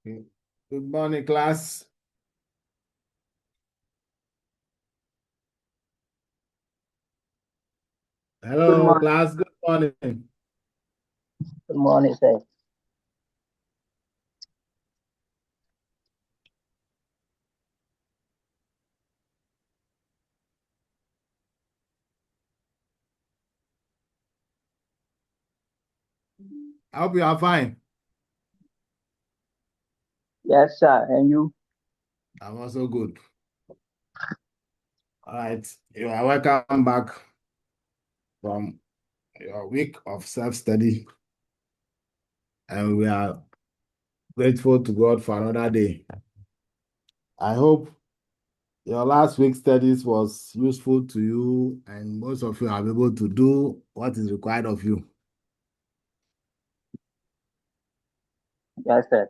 Okay. Good morning, class. Hello, morning. class. Good morning. Good morning, sir. I hope you are fine. Yes, sir. And you? I'm also good. All right. You are welcome back from your week of self-study. And we are grateful to God for another day. I hope your last week's studies was useful to you and most of you are able to do what is required of you. Yes, sir.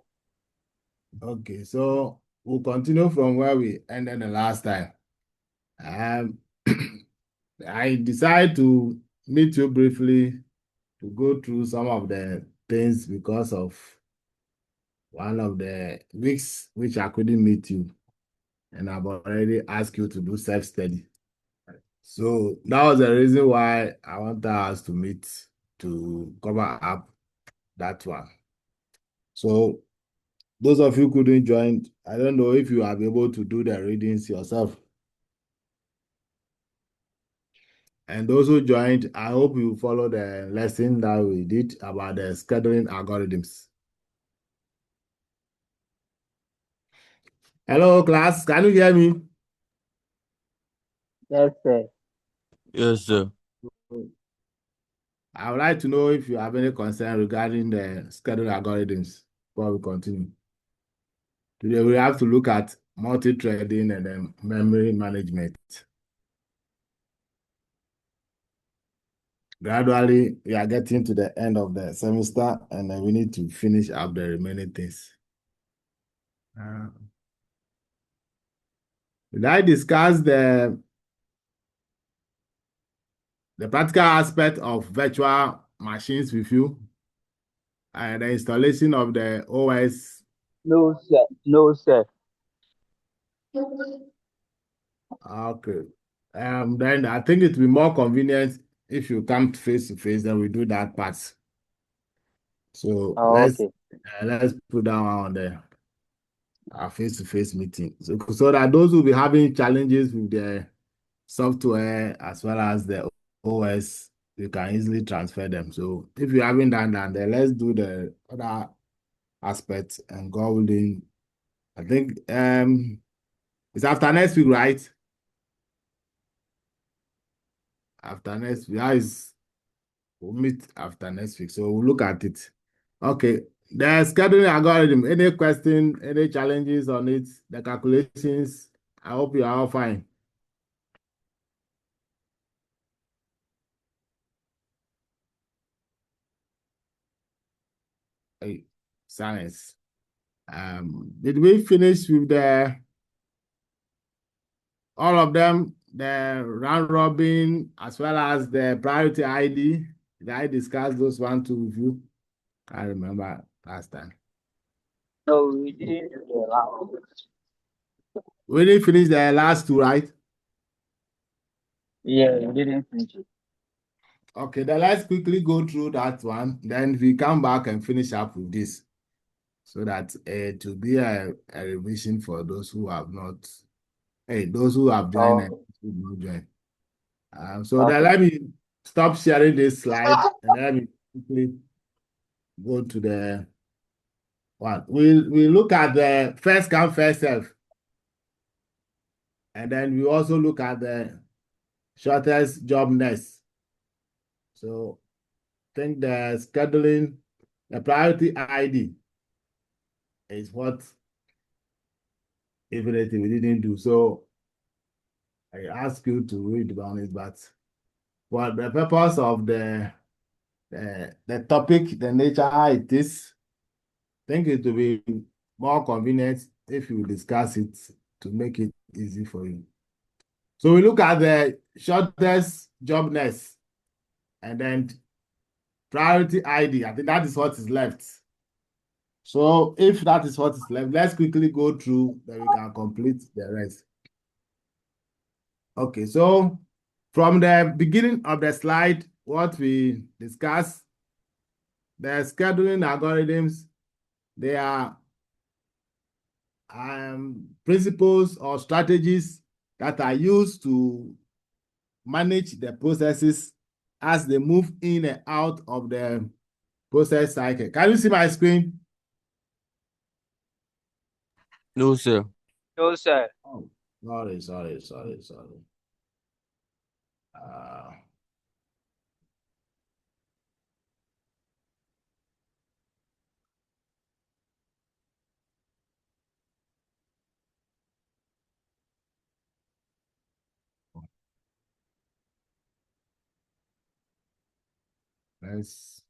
Okay, so we'll continue from where we ended the last time. Um, I decided to meet you briefly to go through some of the things because of one of the weeks which I couldn't meet you, and I've already asked you to do self-study. So that was the reason why I wanted us to meet to cover up that one. So those of you who couldn't join, I don't know if you are able to do the readings yourself. And those who joined, I hope you follow the lesson that we did about the scheduling algorithms. Hello, class. Can you hear me? Yes, sir. Yes, sir. I would like to know if you have any concern regarding the scheduling algorithms before we continue. Today we have to look at multi-threading and then memory management. Gradually, we are getting to the end of the semester and then we need to finish up the remaining things. Did I discuss the practical aspect of virtual machines with you and the installation of the OS? No, sir. No, sir. Okay. Then I think it will be more convenient if you come face to face, then we do that part. So Oh, let's okay. let's put that one on the our face-to-face meeting. So that those who will be having challenges with the software as well as the OS, you can easily transfer them. So if you haven't done that, then let's do the other aspects and God willing. I think it's after next week, right? After next week. We'll meet after next week. So we'll look at it. Okay. The scheduling algorithm. Any question, any challenges on it? The calculations. I hope you are all fine. Hey, science. Did we finish with the all of them? The round robin as well as the priority ID. Did I discuss those one too with you? I remember last time. No, we didn't do the last. We didn't finish the last two, right? Yeah, we didn't finish it. Okay, then let's quickly go through that one. Then we come back and finish up with this so that it will be a revision for those who have not, those who have joined and Oh, those who have not joined. So then okay. let me stop sharing this slide and let me quickly go to the one. We look at the first come, first serve. And then we also look at the shortest job next. So I think the scheduling, the priority ID is what everything we didn't do. So I ask you to read about it, but for the purpose of the topic, the nature how it is, I think it will be more convenient if you discuss it to make it easy for you. So we look at the shortest job next and then priority ID. I think that is what is left. So if that is what is left, let's quickly go through, then we can complete the rest. Okay, so from the beginning of the slide, what we discussed, the scheduling algorithms, they are principles or strategies that are used to manage the processes as they move in and out of the process cycle. Can you see my screen? No, sir. No, sir. Oh, sorry. Uh, let's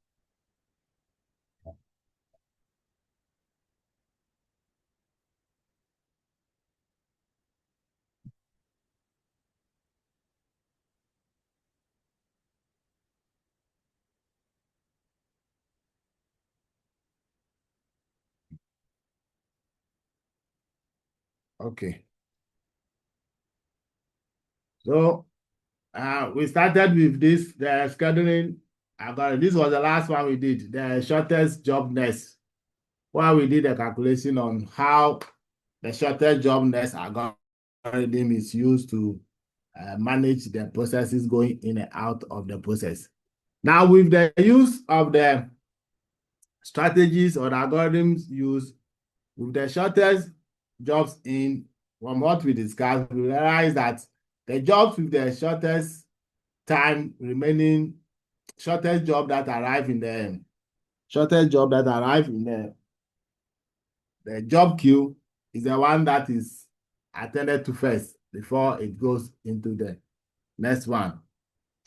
okay. So we started with this, the scheduling algorithm. This was the last one we did, the shortest job nest, where we did a calculation on how the shortest job nest algorithm is used to manage the processes going in and out of the process. Now, with the use of the strategies or the algorithms used with the shortest jobs in, from what we discussed, we realize that the jobs with the shortest time remaining, shortest job that arrive in the job queue is the one that is attended to first before it goes into the next one.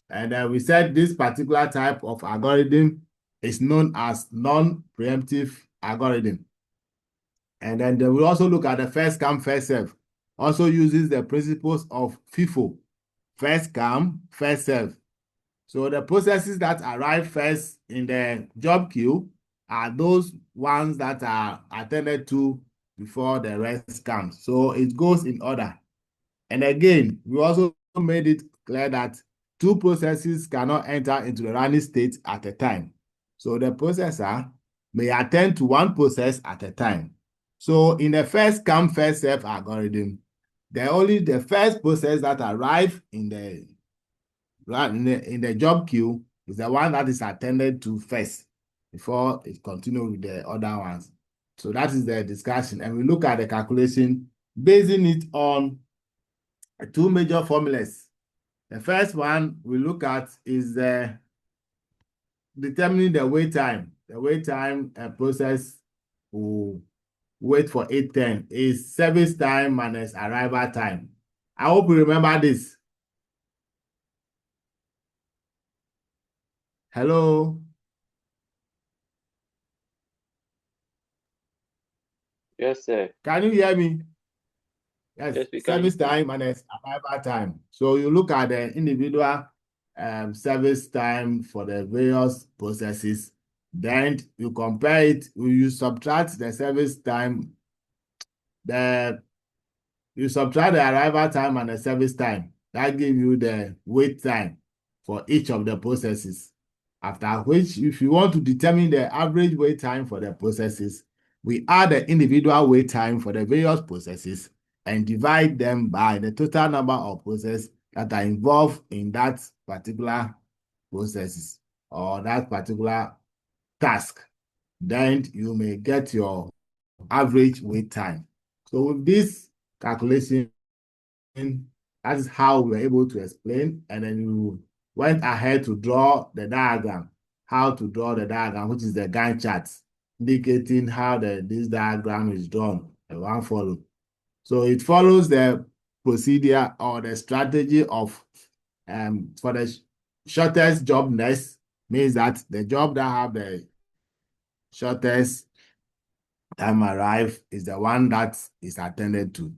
And we said this particular type of algorithm is known as non-preemptive algorithm. And then they will also look at the first come, first serve. Also uses the principles of FIFO, first come, first serve. So the processes that arrive first in the job queue are those ones that are attended to before the rest comes. So it goes in order. And again, we also made it clear that two processes cannot enter into the running state at a time. So the processor may attend to one process at a time. So in the first come, first serve algorithm, only the first process that arrive in the job queue is the one that is attended to first before it continues with the other ones. So that is the discussion. And we look at the calculation basing it on two major formulas. The first one we look at is determining the wait time. The wait time a process will wait for 810 is service time minus arrival time. I hope you remember this. Hello? Yes, sir. Can you hear me? Yes, Yes, we can hear service you. time and arrival time. So you look at the individual service time for the various processes. Then you compare it, you subtract the service time, the you subtract the arrival time and the service time. That gives you the wait time for each of the processes. After which, if you want to determine the average wait time for the processes, we add the individual wait time for the various processes and divide them by the total number of processes that are involved in that particular processes or that particular task. Then you may get your average wait time. So with this calculation, that is how we were able to explain. And then you went ahead to draw the diagram, how to draw the diagram, which is the Gantt chart, indicating how this diagram is drawn, the one follow. So it follows the procedure or the strategy of for the shortest job nest, means that the job that have the shortest time arrive is the one that is attended to.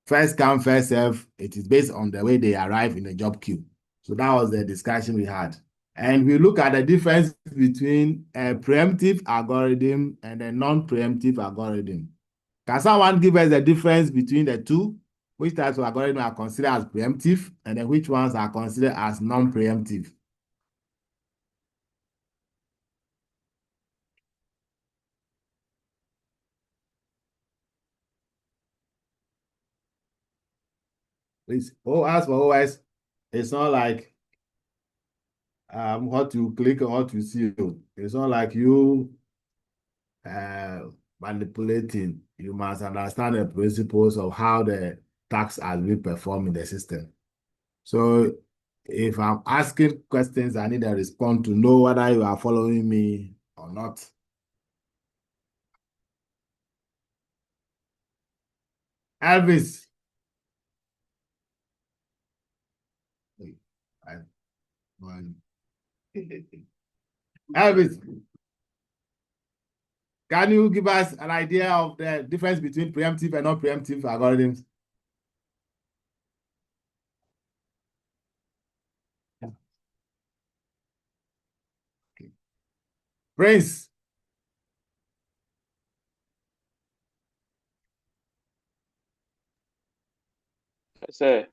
First come, first serve, it is based on the way they arrive in the job queue. So that was the discussion we had. And we look at the difference between a preemptive algorithm and a non-preemptive algorithm. Can someone give us the difference between the two? Which types of algorithm are considered as preemptive and then which ones are considered as non-preemptive? Please, as for OS, it's not like what you click and what you see. It's not like you manipulating. You must understand the principles of how the task has been performed in the system. So if I'm asking questions, I need a response to know whether you are following me or not. Elvis. Elvis, can you give us an idea of the difference between preemptive and non-preemptive algorithms? Okay. Prince. Yes, sir.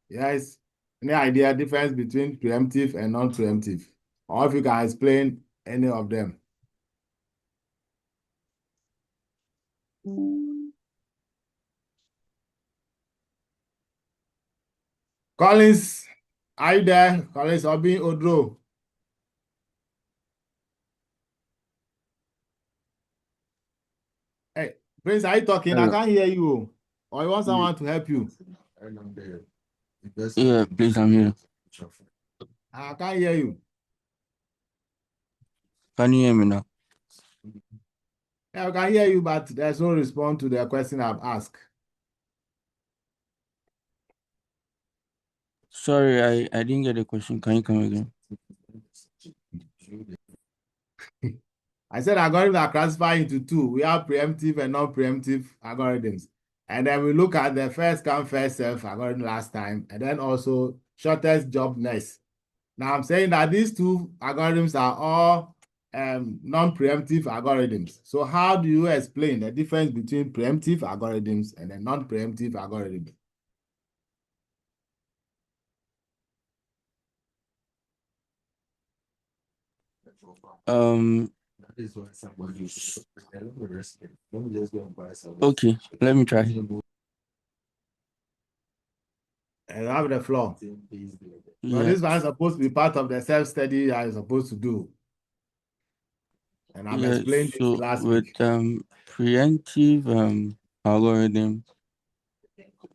Yes. Any idea difference between preemptive and non-preemptive? Or if you can explain any of them. Collins, are you there? Collins Obi Odro. Hey, Prince, are you talking? I can't hear you. Or you want someone to help you? Yeah, please, I'm here. I can't hear you. Can you hear me now? Yeah, I can hear you, but there's no response to the question I've asked. Sorry, I didn't get the question. Can you come again? I said algorithms are classified into two. We have preemptive and non-preemptive algorithms. And then we look at the first come, first serve algorithm last time, and then also shortest job next. Now I'm saying that these two algorithms are all non-preemptive algorithms. So how do you explain the difference between preemptive algorithms and the non-preemptive algorithms? Okay, let me try. And you have the floor. So Yeah. this one is supposed to be part of the self-study I'm supposed to do. And I've Yeah, explained this so last with week. preemptive algorithm,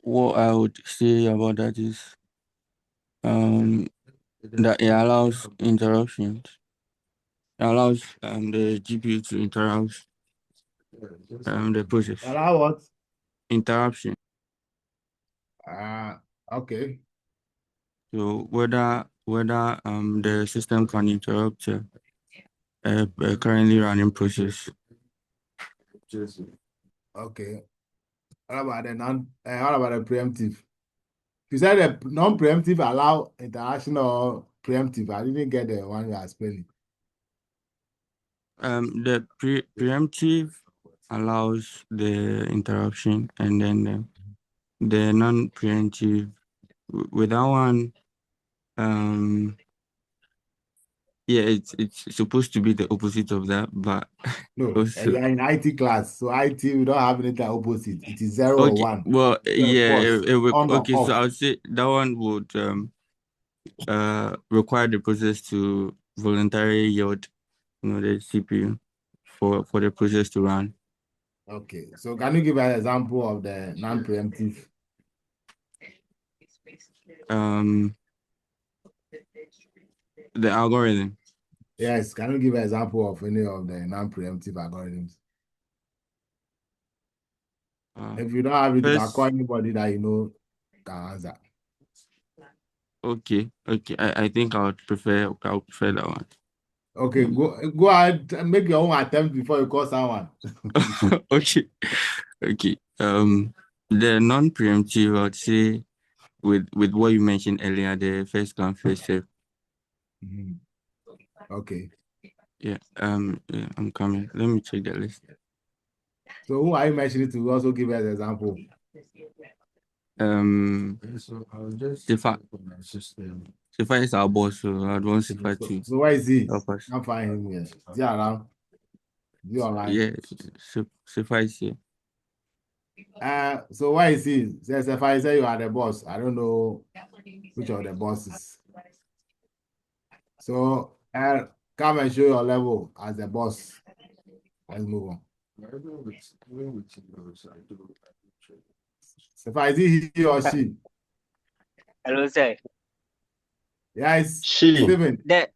what I would say about that is that it allows interruptions. It allows the GPU to interrupt the process. Allow what? Interruption. Okay. So whether the system can interrupt a currently running process. Okay. What about the what about the preemptive? You said the non-preemptive allow interaction or preemptive. I didn't get the one you are explaining. The preemptive allows the interruption, and then the non-preemptive with that one, yeah, it's supposed to be the opposite of that, but No, also you are in IT class, so IT we don't have anything opposite. It is 0 or okay. 1. Well, yeah, False, it would on or okay. So off. I would say that one would require the process to voluntarily yield, the CPU for the process to run. Okay, so can you give an example of the non-preemptive? The algorithm. Yes, can you give an example of any of the non-preemptive algorithms? If you don't have it, you can call First, anybody that you know can answer. okay. I think I would prefer that one. Okay, go ahead and make your own attempt before you call someone. Okay. Okay. The non-preemptive, I would say, with what you mentioned earlier, the first come first serve. Mhm. Okay. Yeah, I'm coming. Let me check the list. So who are you mentioning to also give us an example? Sifa. Sifa is our boss, so I'd want Sifa to So where is he? help us. Can't find him here. Is he around? Is he online? Yeah, Sifa is here. So why is he? Says if I say you are the boss, I don't know which of the bosses. So come and show your level as the boss. Let's move on. So if I see he or she, Hello, sir. yeah, it's She. Stephen. The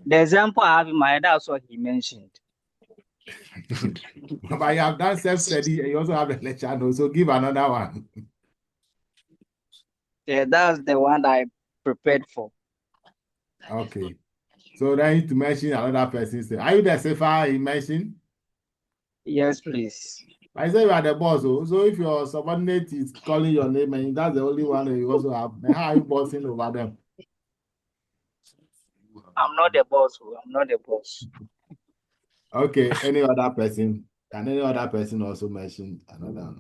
the example I have in my head, that's what he mentioned. But you have done self-study and you also have the lecture notes, so give another one. Yeah, that's the one I prepared for. Okay. So then you need to mention another person's name. Are you the safer he mentioned? Yes, please. I say you are the boss, so if your subordinate is calling your name and that's the only one that you also have, then how are you bossing over them? I'm not the boss. I'm not the boss. Okay, any other person? Can any other person also mention another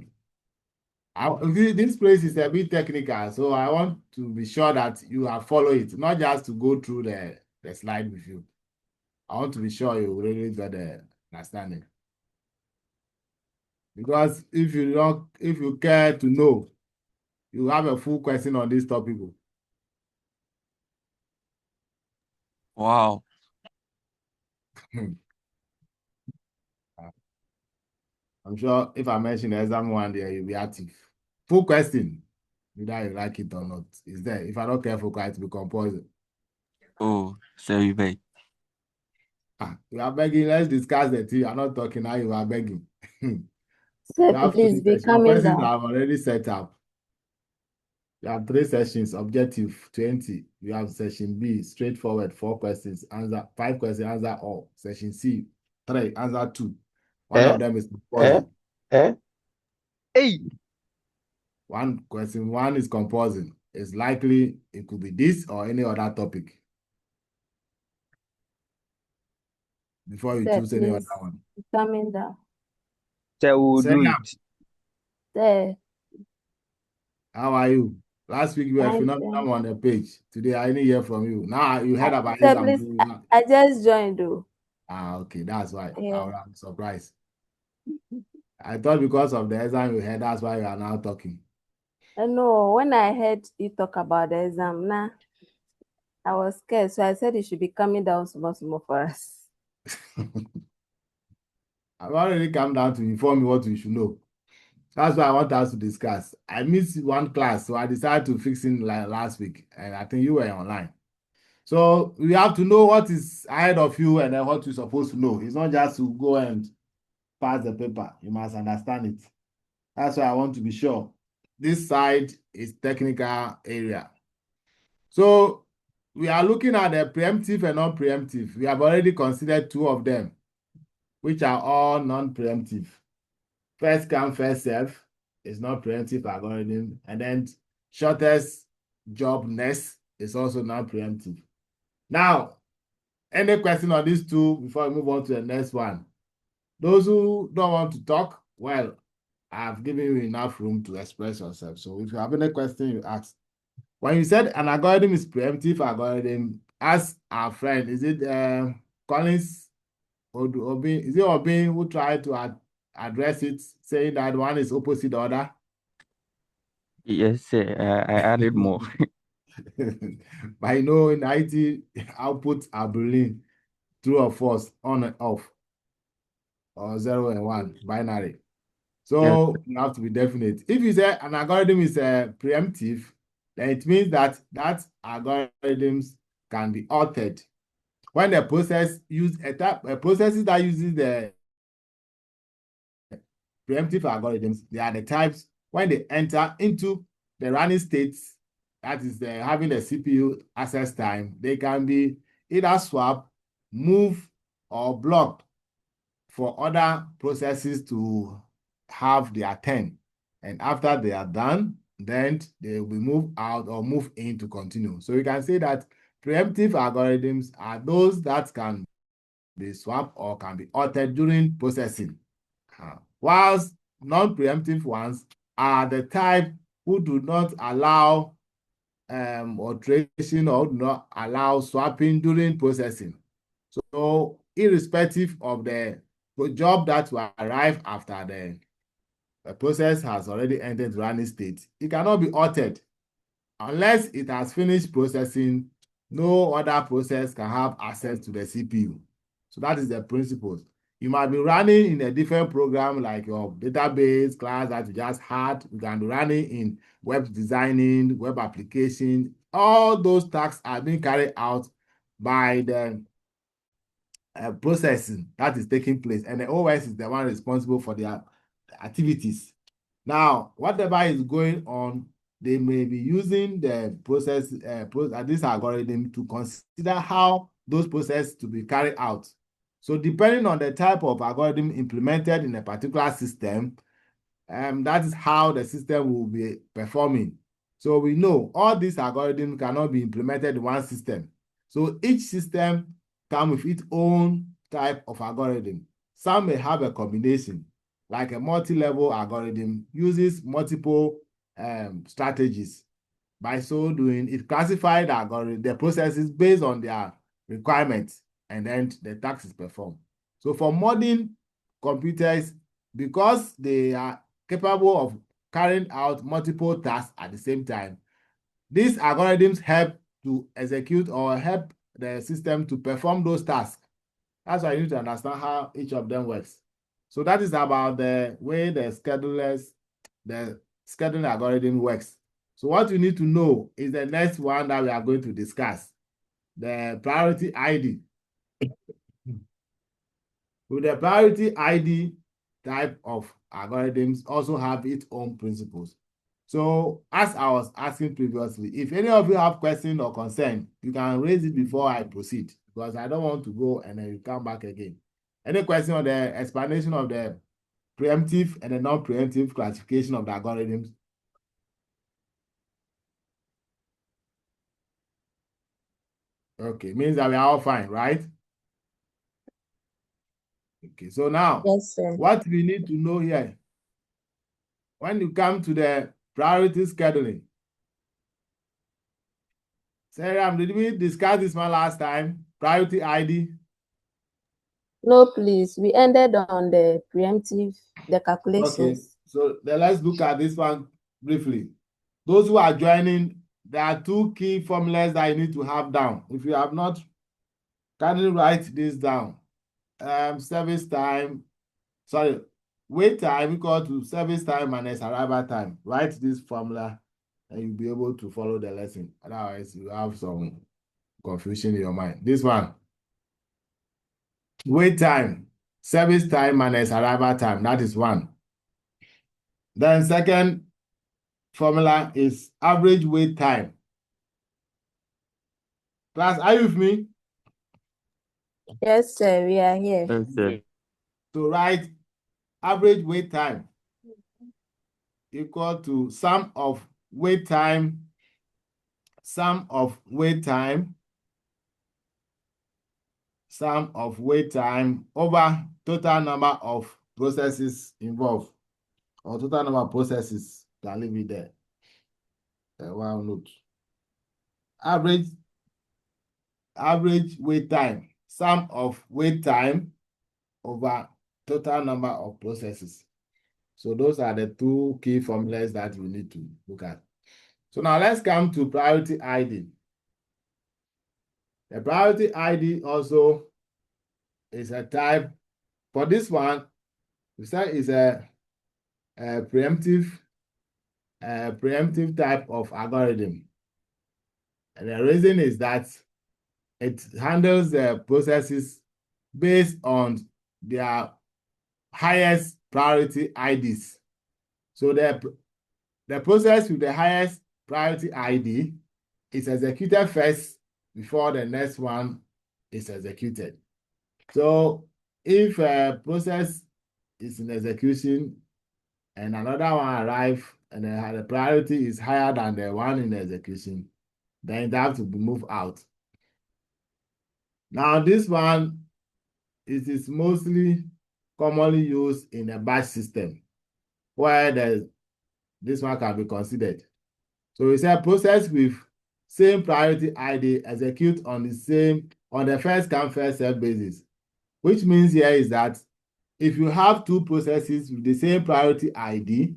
one? This place is a bit technical, so I want to be sure that you have followed it, not just to go through the slide with you. I want to be sure you really got the understanding. Because if you care to know, you have a full question on this topic. Wow. I'm sure if I mention the exam one there, you'll be active. Full question, whether you like it or not, is there. If I'm not careful, quite be compulsory. Oh, sorry, babe. You are begging, let's discuss the tea. I'm not talking now, you are begging. You Sir, have please three be sessions. Your coming questions down. are already set up. You have 3 sessions, objective 20. You have session B, straightforward, 4 questions, answer 5 questions, answer all. Session C, 3, answer 2. One of them is composing. Hey, One question, one is composing. It's likely it could be this or any other topic before you Sir, choose any other please one. be coming down. so we'll do Senyam, it. Sir, how are you? Last week you were fine, phenomenal thank on the page. Today I didn't hear from you. Now you heard about Sir, exam. please, I just joined though. Okay, that's why. Yeah. I'm surprised. I thought because of the exam you had, that's why you are now talking. No, when I heard you talk about the exam, nah, I was scared. So I said you should be coming down small for us. I've already come down to inform you what you should know. That's why I want us to discuss. I missed one class, so I decided to fix it last week, and I think you were online. So we have to know what is ahead of you and then what you're supposed to know. It's not just to go and pass the paper. You must understand it. That's why I want to be sure. This side is technical area. So we are looking at the preemptive and non-preemptive. We have already considered 2 of them, which are all non-preemptive. First come, first serve is not preemptive algorithm. And then shortest job next is also non-preemptive. Now, any question on these 2 before we move on to the next one? Those who don't want to talk, well, I've given you enough room to express yourself. So if you have any question, you ask. When you said an algorithm is preemptive algorithm, ask our friend, is it Collins or Obin? Is it Obin who tried to address it, saying that one is opposite the other? Yes, sir. I added more. But you know, in IT, outputs are Boolean, true or false, on and off, or 0 and 1, binary. Yes. So you have to be definite. If you say an algorithm is preemptive, then it means that algorithms can be altered. When the process processes that uses the preemptive algorithms, they are the types when they enter into the running states, that is having the CPU access time, they can be either swap, move, or blocked for other processes to have their turn. And after they are done, then they will move out or move in to continue. So you can say that preemptive algorithms are those that can be swapped or can be altered during processing. Whilst non-preemptive ones are the type who do not allow alteration or do not allow swapping during processing. So irrespective of the job that will arrive after the process has already entered running state, it cannot be altered. Unless it has finished processing, no other process can have access to the CPU. So that is the principles. You might be running in a different program like your database class that you just had. You can be running in web designing, web application. All those tasks are being carried out by the processing that is taking place, and the OS is the one responsible for the activities. Now, whatever is going on, they may be using the process, this algorithm to consider how those processes to be carried out. So depending on the type of algorithm implemented in a particular system, that is how the system will be performing. So we know all these algorithms cannot be implemented in one system. So each system comes with its own type of algorithm. Some may have a combination, like a multi-level algorithm uses multiple strategies. By so doing, it classifies the processes based on their requirements, and then the task is performed. So for modern computers, because they are capable of carrying out multiple tasks at the same time, these algorithms help to execute or help the system to perform those tasks. That's why you need to understand how each of them works. So that is about the way the scheduling algorithm works. So what you need to know is the next one that we are going to discuss, the priority ID. With the priority ID type of algorithms also have its own principles. So as I was asking previously, if any of you have question or concern, you can raise it before I proceed, because I don't want to go and then you come back again. Any question on the explanation of the preemptive and the non-preemptive classification of the algorithms? Okay, means that we are all fine, right? Okay, so now, Yes, sir. what we need to know here, when you come to the priority scheduling, Sarah, did we discuss this one last time? Priority ID? No, please. We ended on the preemptive, the Okay, calculations. so then let's look at this one briefly. Those who are joining, there are two key formulas that you need to have down. If you have not, can you write this down? Service time, sorry, wait time equal to service time minus arrival time. Write this formula and you'll be able to follow the lesson. Otherwise, you have some confusion in your mind. This one, wait time, service time minus arrival time, that is one. Then second formula is average wait time. Class, are you with me? Yes, sir. We are here. Yes, sir. To write average wait time equal to sum of wait time over total number of processes involved, or total number of processes. Can leave it there. One note. Average wait time, sum of wait time over total number of processes. So those are the two key formulas that you need to look at. So now let's come to priority ID. The priority ID also is a type. For this one, we say is a preemptive type of algorithm. And the reason is that it handles the processes based on their highest priority IDs. So the process with the highest priority ID is executed first before the next one is executed. So if a process is in execution and another one arrives and the priority is higher than the one in the execution, then it has to be moved out. Now this one, it is mostly commonly used in a batch system where this one can be considered. So we say process with same priority ID execute on the first come first serve basis, which means here is that if you have two processes with the same priority ID,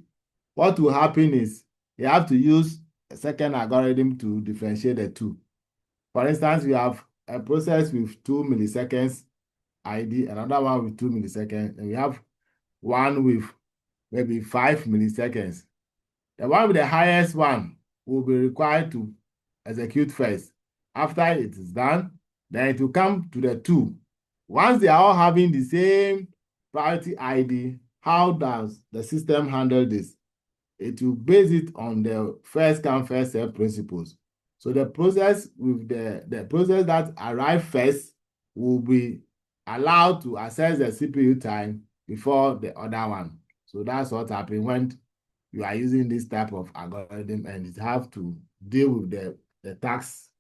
what will happen is you have to use a second algorithm to differentiate the two. For instance, we have a process with 2 milliseconds ID, another one with 2 milliseconds, and we have one with maybe 5 milliseconds. The one with the highest one will be required to execute first. After it is done, then it will come to the two. Once they are all having the same priority ID, how does the system handle this? It will base it on the first come first serve principles. So the process with the process that arrive first will be allowed to access the CPU time before the other one. So that's what happens when you are using this type of algorithm, and it have to deal with the tasks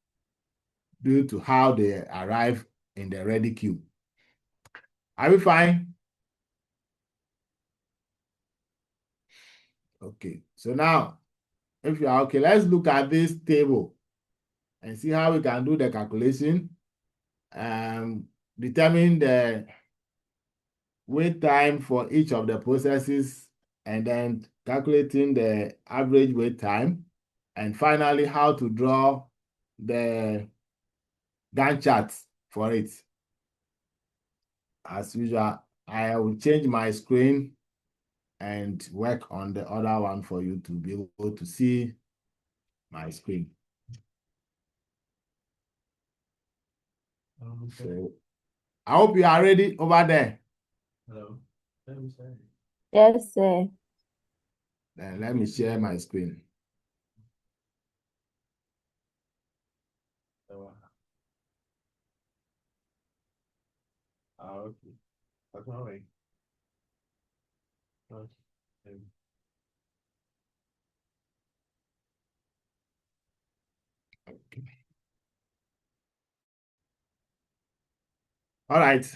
due to how they arrive in the ready queue. Are we fine? Okay, so now if you are okay, let's look at this table and see how we can do the calculation. Determine the wait time for each of the processes, and then calculating the average wait time, and finally how to draw the Gantt charts for it. As usual, I will change my screen and work on the other one for you to be able to see my screen. So I hope you are ready over there. Hello. Yes, sir. Then let me share my screen. Okay. That's all right. Okay. All right.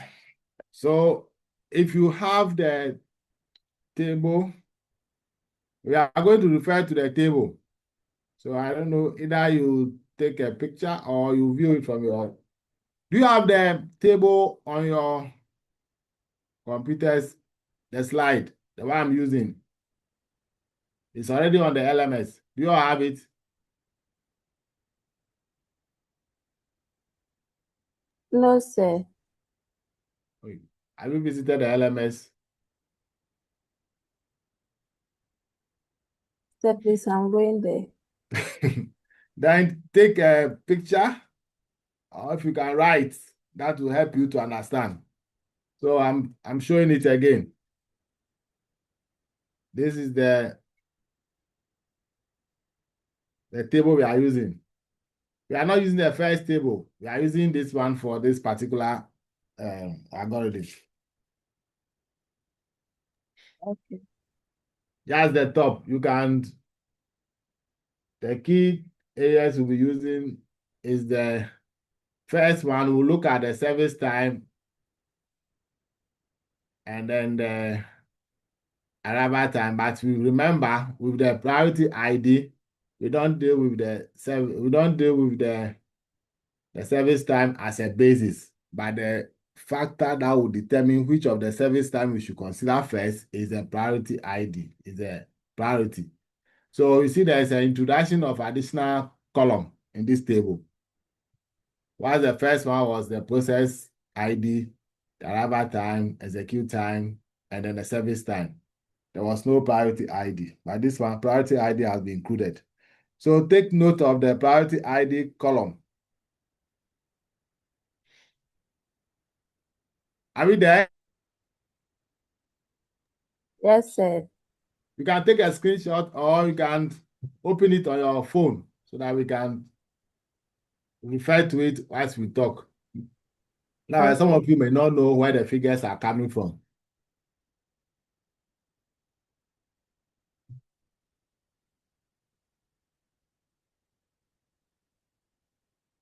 So if you have the table, we are going to refer to the table. So I don't know, either you take a picture or you view it from your. Do you have the table on your computers? The slide, the one I'm using, it's already on the LMS. Do you all have it? No, sir. Wait, have you visited the LMS? Sir, please, I'm going there. Then take a picture, or if you can write, that will help you to understand. So I'm showing it again. This is the table we are using. We are not using the first table. We are using this one for this particular algorithm. Okay. Just the top. The key areas we'll be using is the first one. We'll look at the service time, and then the arrival time. But we remember with the priority ID, we don't deal with the service time as a basis, but the factor that will determine which of the service time we should consider first is the priority ID, is a priority. So you see there's an introduction of additional column in this table. While the first one was the process ID, the arrival time, execute time, and then the service time. There was no priority ID, but this one, priority ID has been included. So take note of the priority ID column. Are we there? Yes, sir. You can take a screenshot or you can open it on your phone so that we can refer to it as we talk. Now, Okay. some of you may not know where the figures are coming from.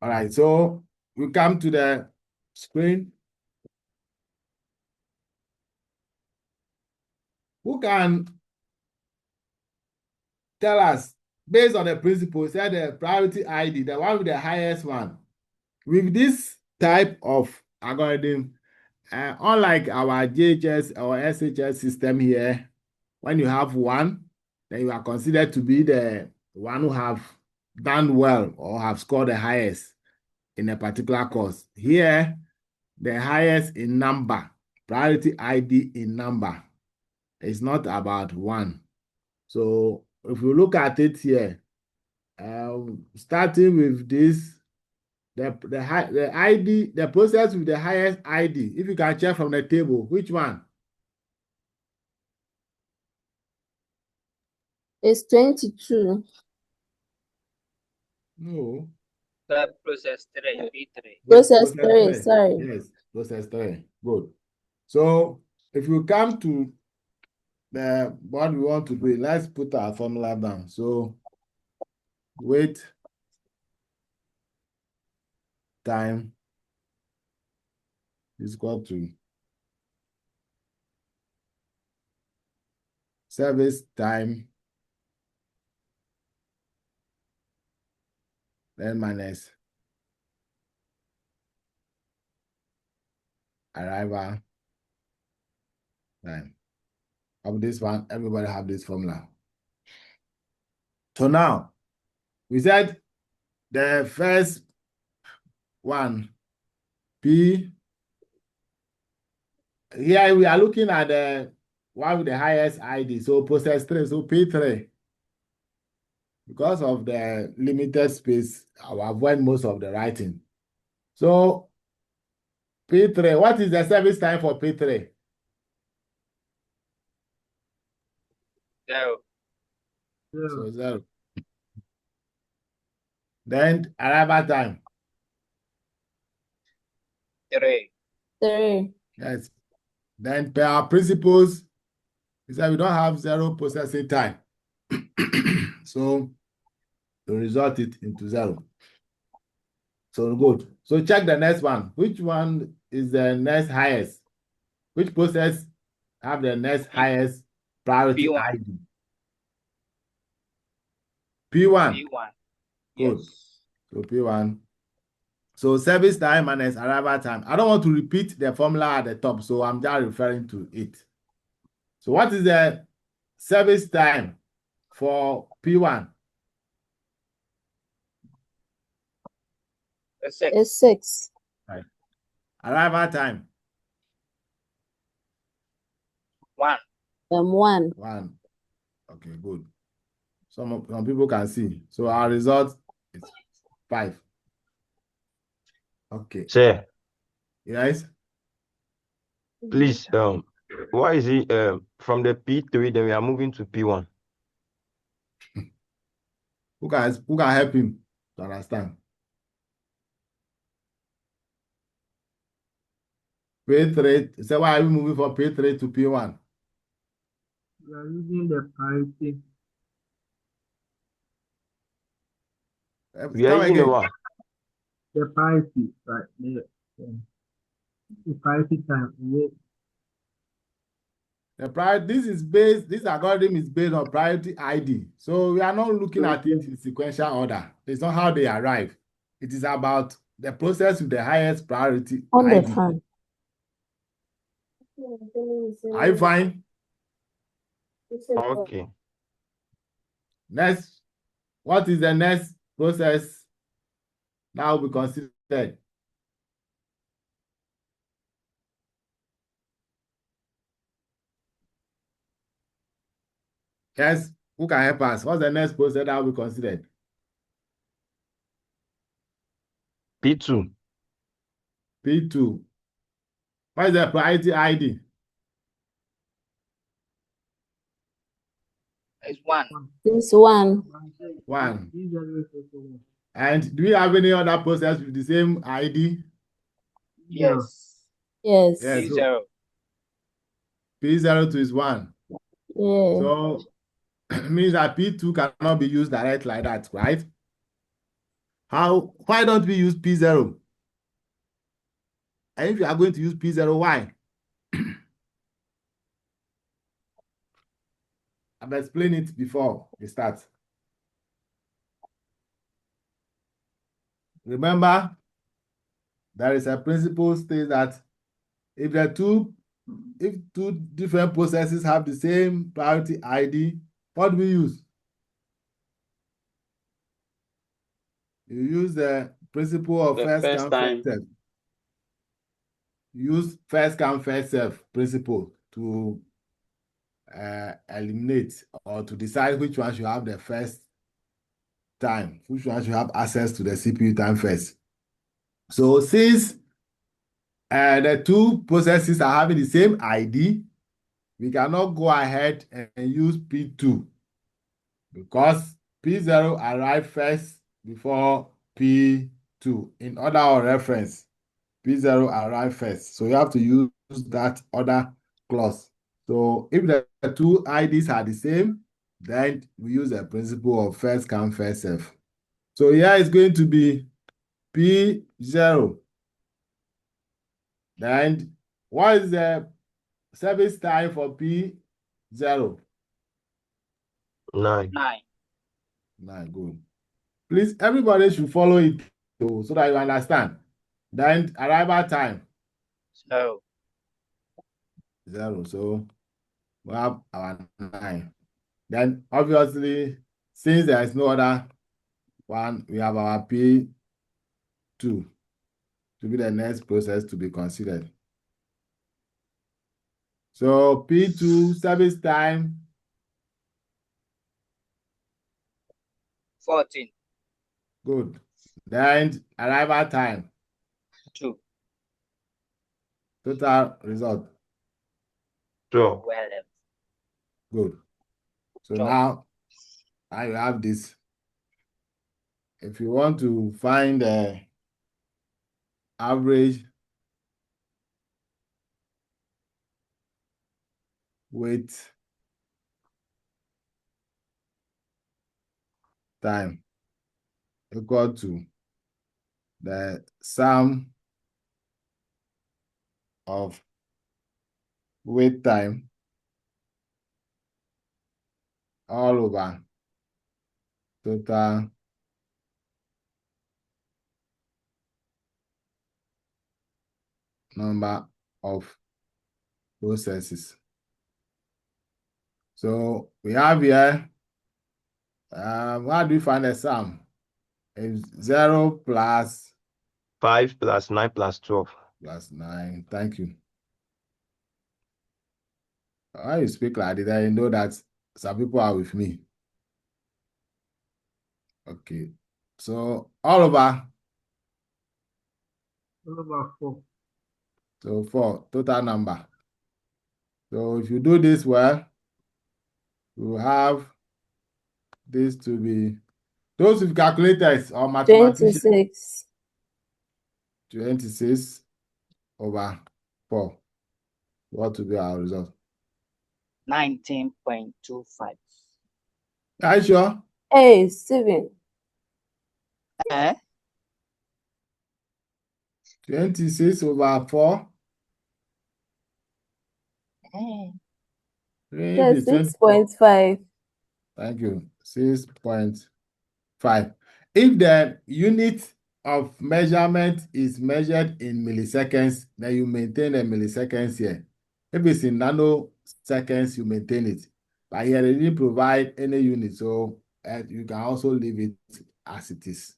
All right, so we come to the screen. Who can tell us, based on the principle, say the priority ID, the one with the highest one, with this type of algorithm, unlike our JHS or SHS system here, when you have one, then you are considered to be the one who have done well or have scored the highest in a particular course. Here, the highest in number, priority ID in number. It's not about one. So if you look at it here, starting with this, the ID, the process with the highest ID, if you can check from the table, which one? It's 22. No. The process 3, P3. Process 3, sorry. Yes, process 3. Good. So if you come to the what we want to do, let's put our formula down. So wait time is equal to service time then minus arrival time. Of this one, everybody have this formula. So now we said the first one, P. Here we are looking at the one with the highest ID. So process 3, so P3. Because of the limited space, I will avoid most of the writing. So P3, what is the service time for P3? 0. So 0. Then arrival time. 3. 3. Yes. Then per our principles, we said we don't have 0 processing time. So to result it into 0. So good. So check the next one. Which one is the next highest? Which process have the next highest priority P1. ID? P1. P1. Good. Yes. So P1. So service time minus arrival time. I don't want to repeat the formula at the top, so I'm just referring to it. So what is the service time for P1? The 6. It's 6. Right. Arrival time? 1. 1. 1. Okay, good. Some people can see. So our result is 5. Okay. Sir, Yes? please, why is it from the P3 then we are moving to P1? Who can help him to understand? P3. So why are we moving from P3 to P1? We are using the priority. We are Come using the again. what? The priority, right? The priority time. This algorithm is based on priority ID. So we are not looking at it in sequential order. It's not how they arrive. It is about the process with the highest priority On the ID. fan. Are you fine? Okay. Next, what is the next process that will be considered? Yes, who can help us? What's the next process that will be considered? P2. P2. What is the priority ID? It's 1. It's 1. 1. And do we have any other process with the same ID? Yes. Yes. Yes. P0. P02 is 1. Yeah. So means that P2 cannot be used direct like that, right? Why don't we use P0? And if you are going to use P0, why? I've explained it before we start. Remember, there is a principle states that if two different processes have the same priority ID, what do we use? You use the principle of The first first come, first time. serve. Use first come, first serve principle to eliminate or to decide which one should have the first time, which one should have access to the CPU time first. So since the two processes are having the same ID, we cannot go ahead and use P2 because P0 arrived first before P2. In order of reference, P0 arrived first. So you have to use that other clause. So if the two IDs are the same, then we use the principle of first come, first serve. So here is going to be P0. Then what is the service time for P0? 9. 9. 9, good. Please, everybody should follow it so that you understand. Then arrival time, 0. 0. So we have our 9. Then obviously, since there is no other one, we have our P2 to be the next process to be considered. So P2 service time, 14. good. Then arrival time, 2. total result, 12. 12. good. So 12. now I have this. If you want to find the average wait time equal to the sum of wait time all over total number of processes. So we have here, how do we find the sum? It's 0 plus 5 plus 9 plus 12. 9. Thank you. When you speak like that, you know that some people are with me. Okay. So all over. All over 4. So 4, total number. So if you do this well, you have this to be, those with calculators or mathematicians, 26. 26 over 4. What will be our result? 19.25. Are you sure? Hey, Steven. Eh? 26 over 4. Eh. If Yes, it's 20, 6.5. thank you. 6.5. If the unit of measurement is measured in milliseconds, then you maintain the milliseconds here. If it's in nanoseconds, you maintain it. But here they didn't provide any unit, so you can also leave it as it is.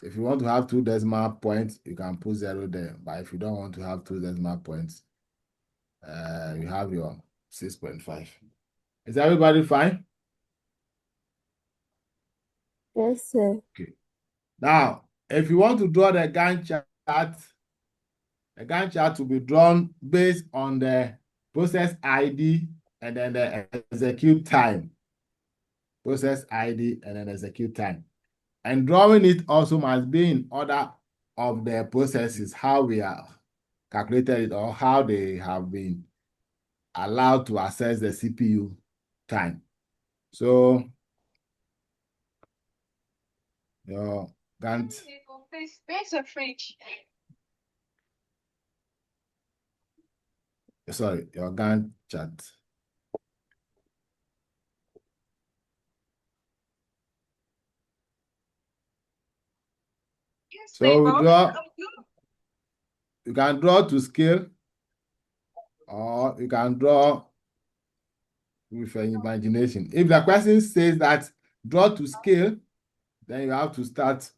If you want to have 2 decimal points, you can put 0 there. But if you don't want to have 2 decimal points, you have your 6.5. Is everybody fine? Yes, sir. Okay. Now, if you want to draw the Gantt chart will be drawn based on the process ID and then the execute time. Process ID and then execute time. And drawing it also must be in order of the processes, how we are calculated it or how they have been allowed to access the CPU time. So your Gantt. Where's the fridge? Sorry, your Gantt chart. So we draw. You can draw to scale, or you can draw with your imagination. If the question says that draw to scale, then you have to start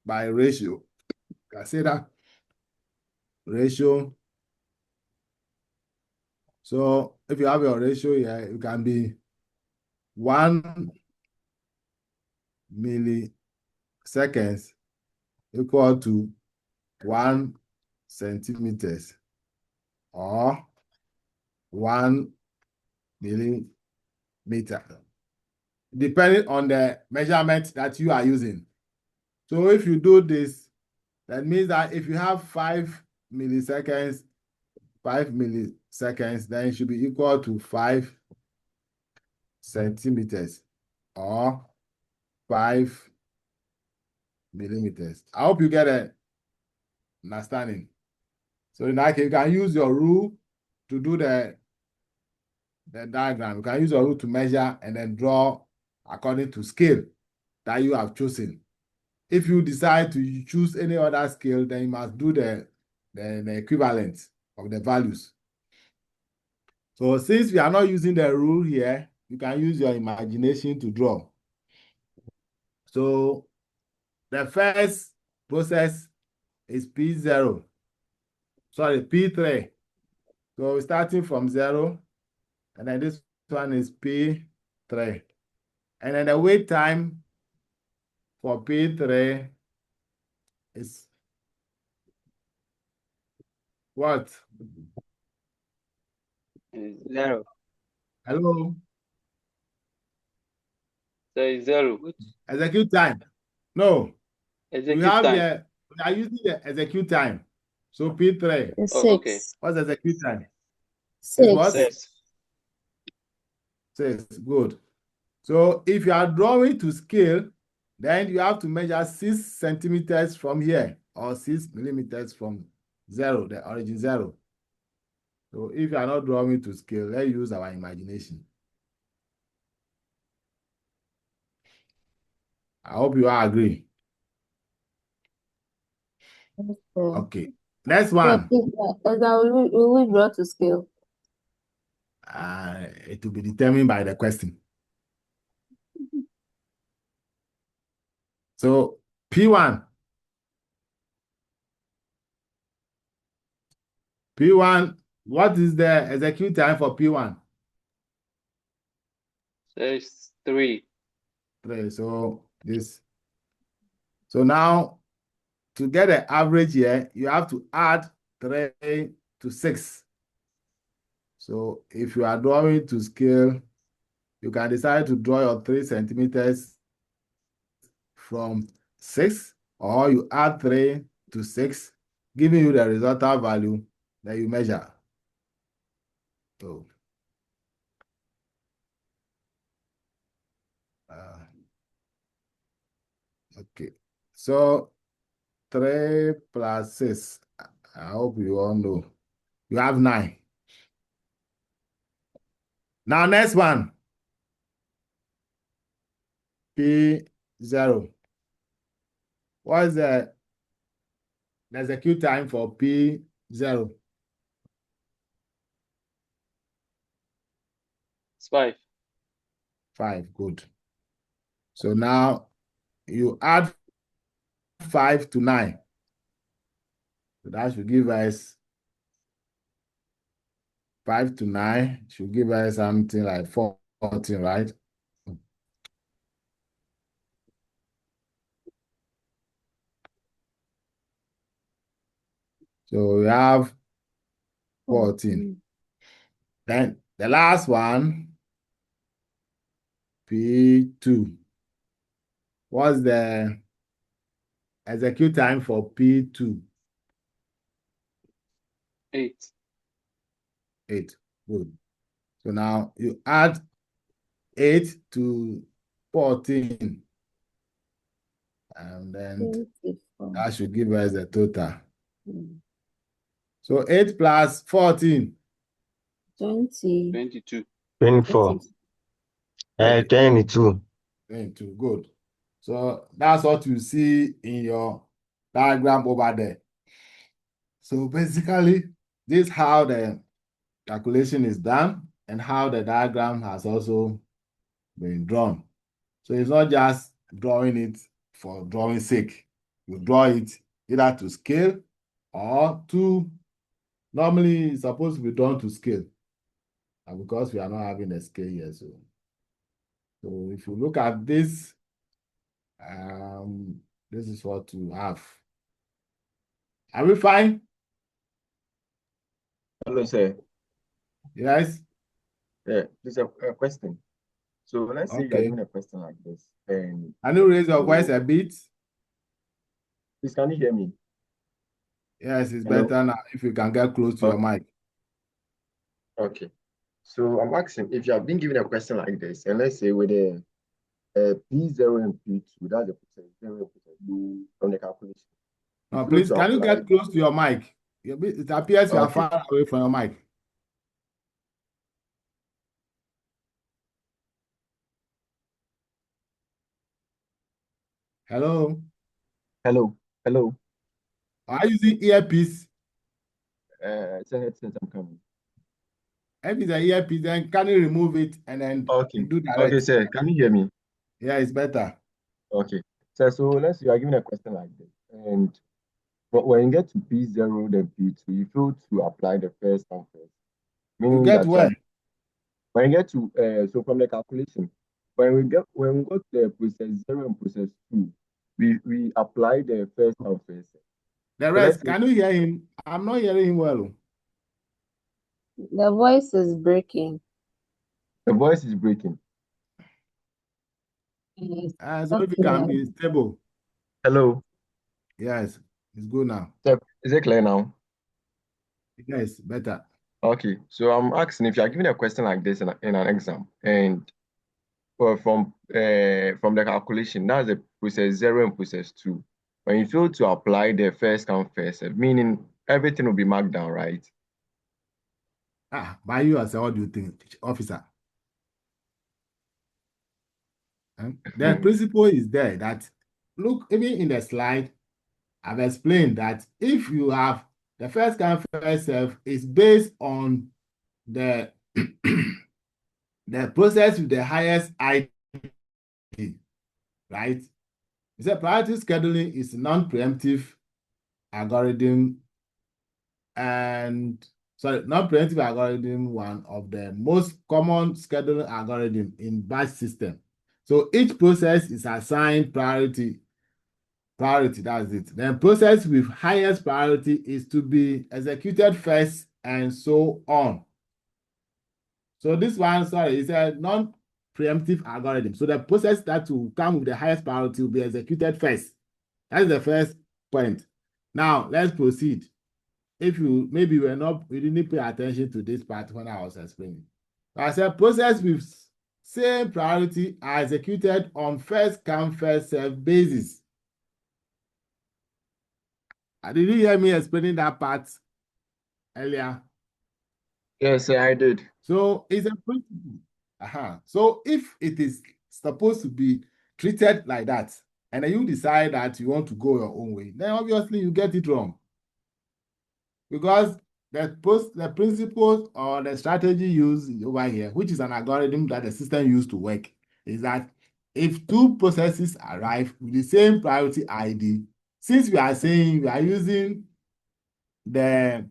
by ratio. You can say that ratio. So if you have your ratio here, it can be 1 milliseconds equal to 1 centimeters or 1 millimeter, depending on the measurement that you are using. So if you do this, that means that if you have 5 milliseconds, then it should be equal to 5 centimeters or 5 millimeters. I hope you get an understanding. So in that case, you can use your rule to do the diagram. You can use your rule to measure and then draw according to scale that you have chosen. If you decide to choose any other scale, then you must do the equivalent of the values. So since we are not using the rule here, you can use your imagination to draw. So the first process is P0. Sorry, P3. So starting from 0, and then this one is P3. And then the wait time for P3 is what? 0. Hello? So it's 0. Execute time. No. Execute We have time. here, we are using the execute time. So P3. Oh, okay. What's execute time? Six. It's what? 6. 6. Good. So if you are drawing to scale, then you have to measure 6 centimeters from here or 6 millimeters from 0, the origin 0. So if you are not drawing to scale, let's use our imagination. I hope you all agree. Okay. Next one. Will we draw to scale? It will be determined by the question. So P1. P1, what is the execute time for P1? So it's 3. 3. So this. So now to get the average here, you have to add 3 to 6. So if you are drawing to scale, you can decide to draw your 3 centimeters from 6, or you add 3 to 6, giving you the resultant value that you measure. So, okay. So 3 plus 6, I hope you all know. You have 9. Now, next one. P0. What is the execute time for P0? It's 5. 5. Good. So now you add 5 to 9. So that should give us 5 to 9 should give us something like 14, right? So we have 14. Then the last one, P2. What's the execute time for P2? 8. 8. Good. So now you add 8 to 14. And then 24. that should give us the total. Mm. So 8 plus 14. 20. 22. 24. Hey, 22. 22. Good. So that's what you see in your diagram over there. So basically, this is how the calculation is done and how the diagram has also been drawn. So it's not just drawing it for drawing sake. You draw it either to scale or to, normally it's supposed to be drawn to scale. And because we are not having a scale here, so if you look at this, this is what you have. Are we fine? Hello, sir. Yes? Yeah, there's a question. So let's say you are Okay. given a question like this, and Can you raise your voice so a bit? please, can you hear me? Yes, it's Hello? better now if you can get close to your mic. Okay. So I'm asking if you have been given a question like this, and let's say with a P0 and P2, that's the process 0 and process 2 from the calculation. No, If you please, to can you apply, get close to your mic? It appears you are okay. far away from your mic. Hello? Hello. Are you using earpiece? It's a headset I'm coming. If it's an earpiece, then can you remove it and then Okay. do direct? Okay, sir. Can you hear me? Yeah, it's better. Okay. So let's say you are given a question like this, and when you get to P0, then P2, you feel to apply the first come first, You meaning get that you where? are, when you get to so from the calculation, when we go to the process 0 and process 2, we apply the first come first. The So rest, let's say can you hear him? I'm not hearing him well. The voice is breaking. the voice is breaking. Yes. So if you can be stable. Hello. Yes, it's good now. Is it clear now? Yes, better. Okay. So I'm asking if you are given a question like this in an exam, and from the calculation, that's the process 0 and process 2. When you fail to apply the first come first served, meaning everything will be marked down, right? By you as what do you think, officer? The principle is there that, look, even in the slide, I've explained that if you have the first come first serve is based on the the process with the highest ID, right? It's a priority scheduling is non-preemptive algorithm, and non-preemptive algorithm, one of the most common scheduling algorithm in batch system. So each process is assigned priority, that's it. Then process with highest priority is to be executed first, and so on. So this one, is a non-preemptive algorithm. So the process that will come with the highest priority will be executed first. That's the first point. Now let's proceed. If you maybe we didn't pay attention to this part when I was explaining. I said process with same priority are executed on first come first serve basis. Did you hear me explaining that part earlier? Yes, I did. So it's a principle. So if it is supposed to be treated like that, and then you decide that you want to go your own way, then obviously you get it wrong. Because the principles or the strategy used over here, which is an algorithm that the system used to work, is that if two processes arrive with the same priority ID, since we are saying we are using the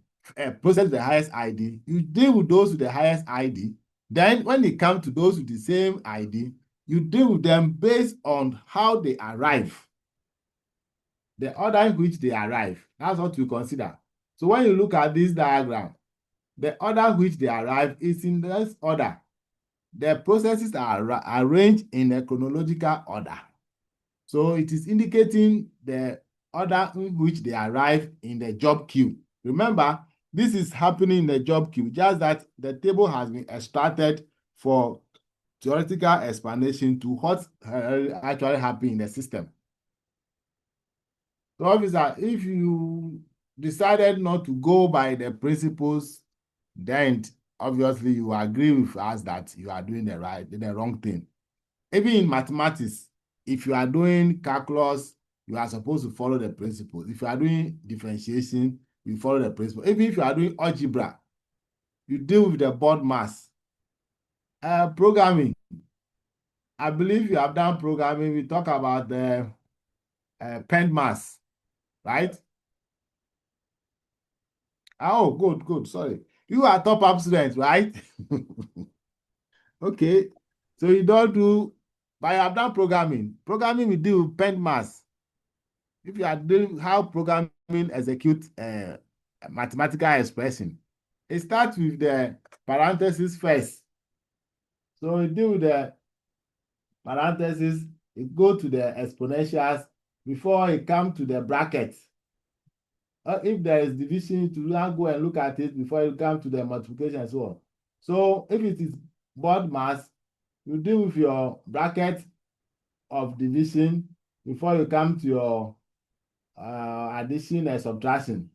process with the highest ID, you deal with those with the highest ID. Then when it comes to those with the same ID, you deal with them based on how they arrive, the order in which they arrive. That's what you consider. So when you look at this diagram, the order which they arrive is in this order. The processes are arranged in a chronological order. So it is indicating the order in which they arrive in the job queue. Remember, this is happening in the job queue, just that the table has been extracted for theoretical explanation to what actually happened in the system. So, officer, if you decided not to go by the principles, then obviously you agree with us that you are doing the wrong thing. Even in mathematics, if you are doing calculus, you are supposed to follow the principles. If you are doing differentiation, you follow the principle. Even if you are doing algebra, you deal with the board mass. Programming, I believe you have done programming. We talk about the pen mass, right? Oh, good. Sorry. You are top-up students, right? Okay. So you don't do, but you have done programming. Programming, we deal with pen mass. If you are doing how programming execute mathematical expression, it starts with the parentheses first. So you deal with the parentheses, it go to the exponentials before it come to the brackets. If there is division, to now go and look at it before you come to the multiplication and so on. So if it is board mass, you deal with your bracket of division before you come to your addition and subtraction.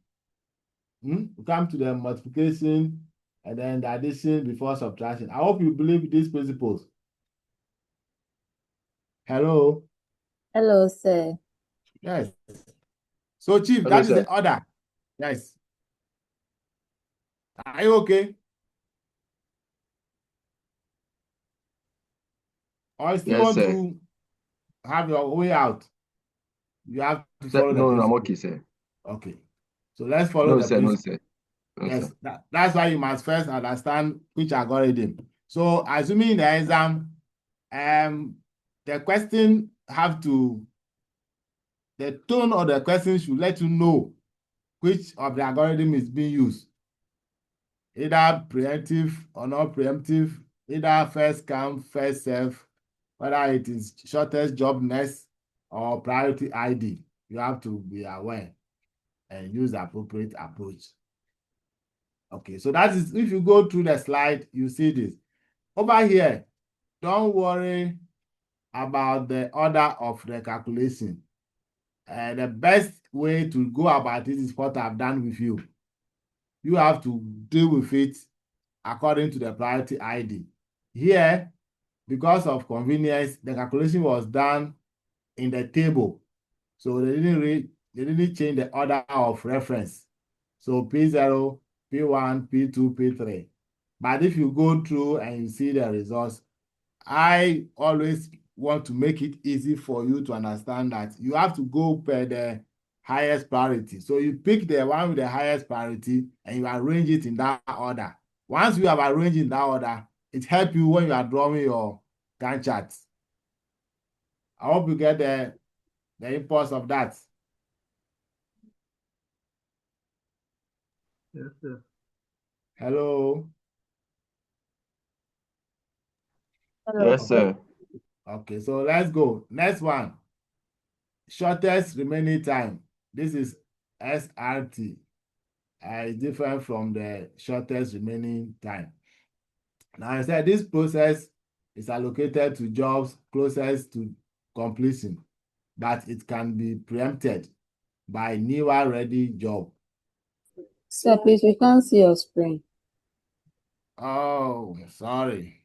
You come to the multiplication and then the addition before subtraction. I hope you believe these principles. Hello? Hello, sir. Yes. So, Chief, Hello, that is sir. the order. Yes. Are you okay? Or you still Yes, want sir. to have your way out? You have to Sir, follow the no, I'm principle. okay, sir. Okay. So let's follow No, the sir, no, principle. sir. No, Yes, sir. that's why you must first understand which algorithm. So assuming in the exam, the question the tone of the question should let you know which of the algorithm is being used. Either preemptive or not preemptive, either first come, first serve, whether it is shortest job next or priority ID. You have to be aware and use the appropriate approach. Okay, so that is, if you go through the slide, you see this. Over here, don't worry about the order of the calculation. The best way to go about it is what I've done with you. You have to deal with it according to the priority ID. Here, because of convenience, the calculation was done in the table. So they didn't change the order of reference. So P0, P1, P2, P3. But if you go through and you see the results, I always want to make it easy for you to understand that you have to go per the highest priority. So you pick the one with the highest priority and you arrange it in that order. Once you have arranged in that order, it helps you when you are drawing your Gantt charts. I hope you get the impulse of that. Yes, sir. Hello. Hello, Yes, sir. Okay, so let's go. Next one. Shortest remaining time. This is SRT. Is different from the shortest remaining time. Now, I said this process is allocated to jobs closest to completion, but it can be preempted by newer ready job. sir, please, we can't see your screen. Oh, sorry.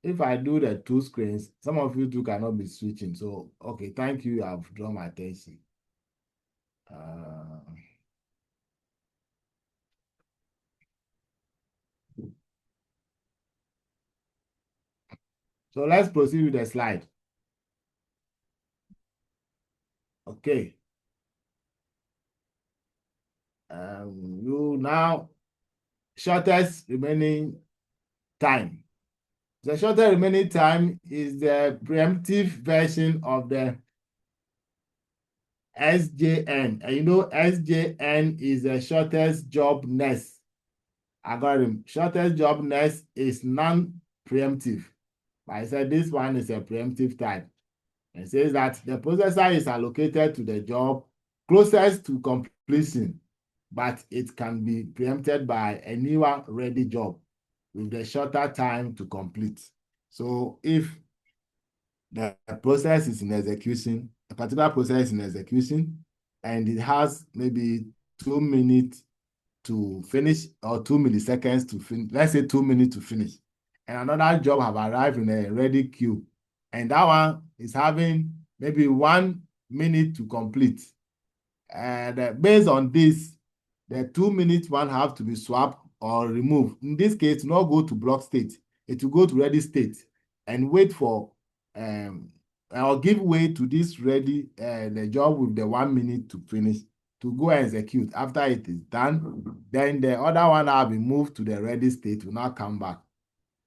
If I do the two screens, some of you two cannot be switching. So, okay, thank you. I've drawn my attention. So let's proceed with the slide. Okay. You now shortest remaining time. The shortest remaining time is the preemptive version of the SJN. And you know SJN is the shortest job next algorithm. Shortest job next is non-preemptive. I said this one is a preemptive type. It says that the processor is allocated to the job closest to completion, but it can be preempted by a newer ready job with the shorter time to complete. So if the process is in execution, a particular process is in execution, and it has maybe 2 minutes to finish or 2 milliseconds to finish. Let's say 2 minutes to finish. And another job have arrived in a ready queue. And that one is having maybe 1 minute to complete. And based on this, the 2 minutes one have to be swapped or removed. In this case, not go to block state. It will go to ready state and wait for or give way to this ready the job with the 1 minute to finish to go and execute. After it is done, then the other one will be moved to the ready state, will now come back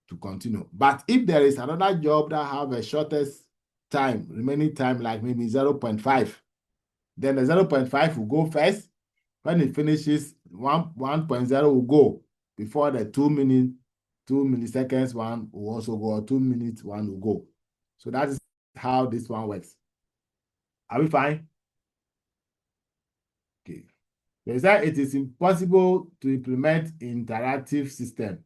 to continue. But if there is another job that have a shortest time, remaining time, like maybe 0.5, then the 0.5 will go first. When it finishes, 1.0 will go before the 2 minute, 2 milliseconds one will also go, or 2 minutes one will go. So that is how this one works. Are we fine? Okay. They said it is impossible to implement interactive system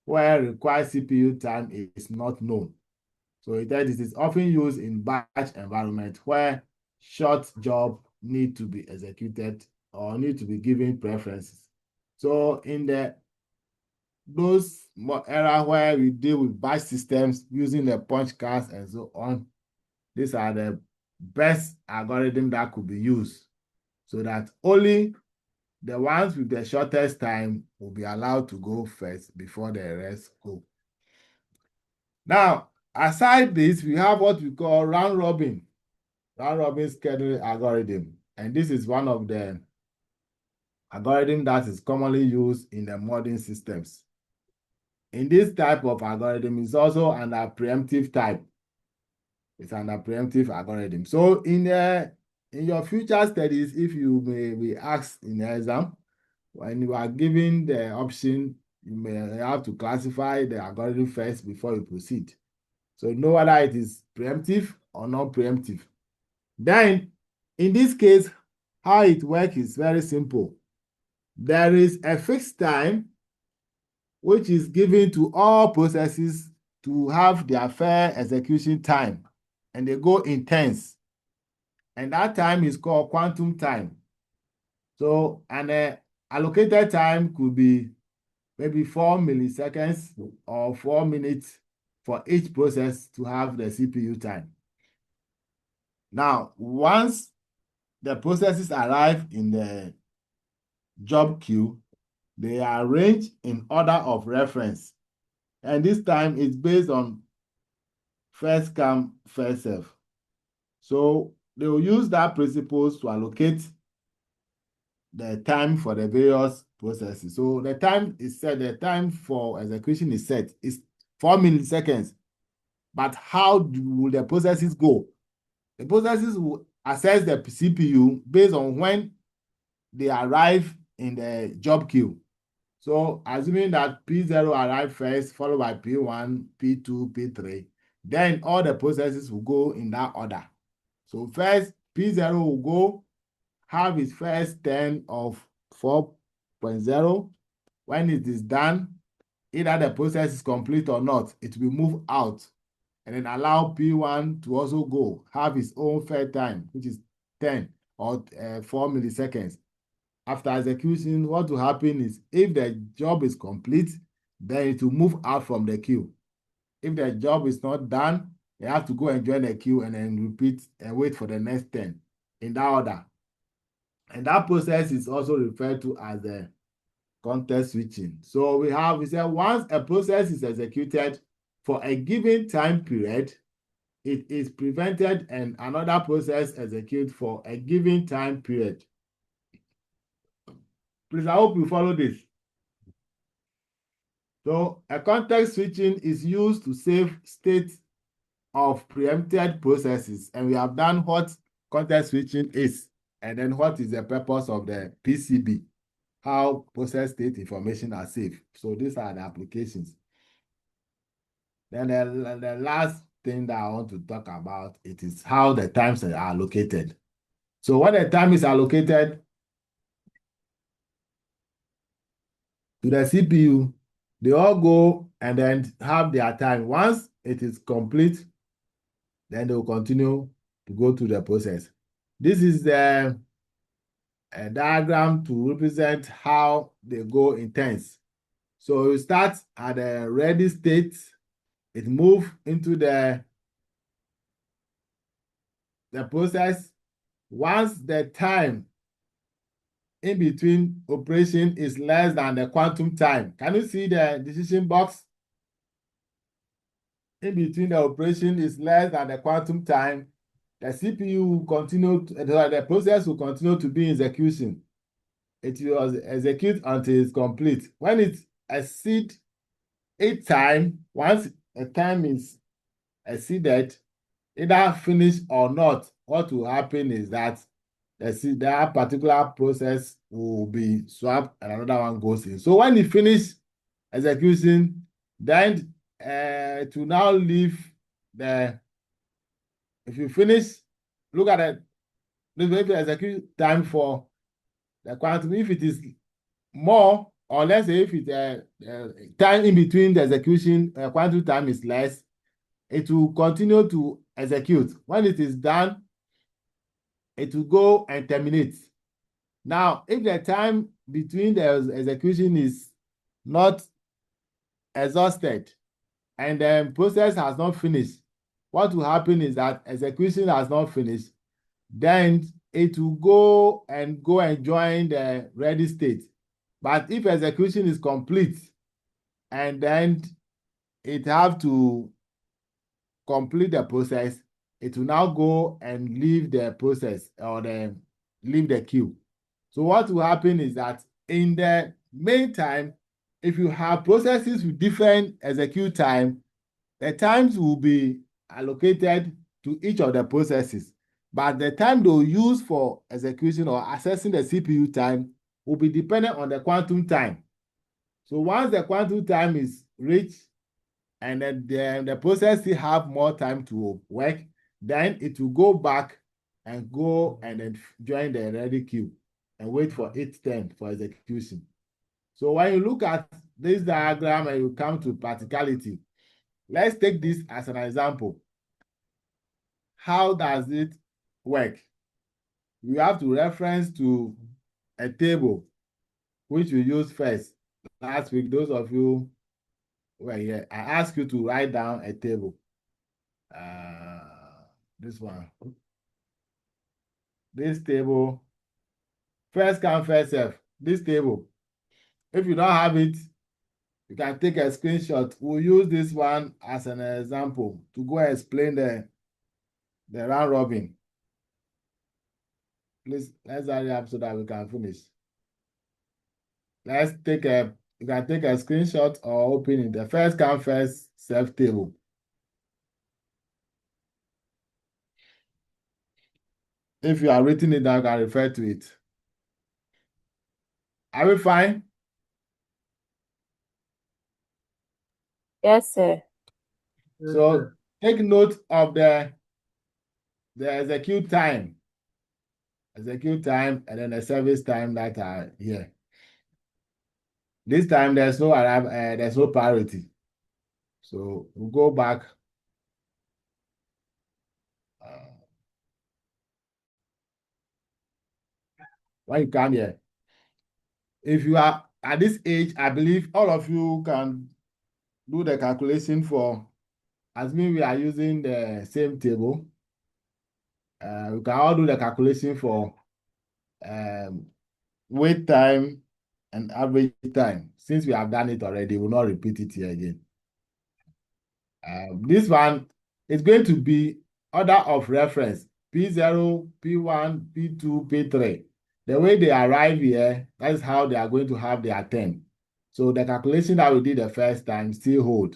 where required CPU time is not known. So it is often used in batch environment where short job need to be executed or need to be given preferences. So in those era where we deal with batch systems using the punch cards and so on, these are the best algorithm that could be used so that only the ones with the shortest time will be allowed to go first before the rest go. Now, aside this, we have what we call round robin scheduling algorithm. And this is one of the algorithm that is commonly used in the modern systems. In this type of algorithm, is also under preemptive type. It's under preemptive algorithm. So in your future studies, if you may be asked in the exam, when you are given the option, you may have to classify the algorithm first before you proceed. So know whether it is preemptive or not preemptive. Then, in this case, how it works is very simple. There is a fixed time which is given to all processes to have their fair execution time, and they go in tens. And that time is called quantum time. So an allocated time could be maybe 4 milliseconds or 4 minutes for each process to have the CPU time. Now, once the processes arrive in the job queue, they are arranged in order of reference. And this time is based on first come, first serve. So they will use that principles to allocate the time for the various processes. So the time is set, the time for execution is set, is 4 milliseconds. But how will the processes go? The processes will access the CPU based on when they arrive in the job queue. So assuming that P0 arrive first, followed by P1, P2, P3, then all the processes will go in that order. So first, P0 will go have its first turn of 4.0. When it is done, either the process is complete or not, it will move out and then allow P1 to also go, have its own fair time, which is 10 or 4 milliseconds. After execution, what will happen is if the job is complete, then it will move out from the queue. If the job is not done, you have to go and join the queue and then repeat and wait for the next 10 in that order. And that process is also referred to as the context switching. So we said once a process is executed for a given time period, it is prevented and another process execute for a given time period. Please, I hope you follow this. So a context switching is used to save state of preempted processes. And we have done what context switching is, and then what is the purpose of the PCB, how process state information are saved. So these are the applications. Then the last thing that I want to talk about, it is how the times are allocated. So when the time is allocated to the CPU, they all go and then have their time. Once it is complete, Then they will continue to go through the process. This is a diagram to represent how they go in turns. So you start at the ready state, it moves into the process. Once the time in between operation is less than the quantum time. Can you see the decision box? In between the operation is less than the quantum time. The CPU will continue, the process will continue to be in execution. It will execute until it's complete. When it exceeds a time, once a time is exceeded, either finish or not, what will happen is that that particular process will be swapped and another one goes in. So when you finish execution, then to now leave the, if you finish, look at it, if you execute time for the quantum, if it is more, or let's say if it time in between the execution, quantum time is less, it will continue to execute. When it is done, it will go and terminate. Now, if the time between the execution is not exhausted and the process has not finished, what will happen is that execution has not finished, then it will go and join the ready state. But if execution is complete and then it have to complete the process, it will now go and leave the process or leave the queue. So what will happen is that in the meantime, if you have processes with different execute time, the times will be allocated to each of the processes. But the time they'll use for execution or accessing the CPU time will be dependent on the quantum time. So once the quantum time is reached and then the process still have more time to work, then it will go back and go and then join the ready queue and wait for its turn for execution. So when you look at this diagram and you come to practicality, let's take this as an example. How does it work? You have to reference to a table, which we used first. Last week, those of you who were here, I asked you to write down a table. This one. This table, first come, first serve. This table. If you don't have it, you can take a screenshot. We'll use this one as an example to go and explain the round robin. Please, let's hurry up so that we can finish. Let's take you can take a screenshot or open it. The first come, first serve table. If you are written it down, you can refer to it. Are we fine? Yes, sir. So take note of the execute time. Execute time and then the service time that are here. This time there's no priority. So we'll go back. When you come here, if you are at this age, I believe all of you can do the calculation for, as me we are using the same table. We can all do the calculation for wait time and average time. Since we have done it already, we'll not repeat it here again. This one is going to be order of reference, P0, P1, P2, P3. The way they arrive here, that is how they are going to have their turn. So the calculation that we did the first time still hold.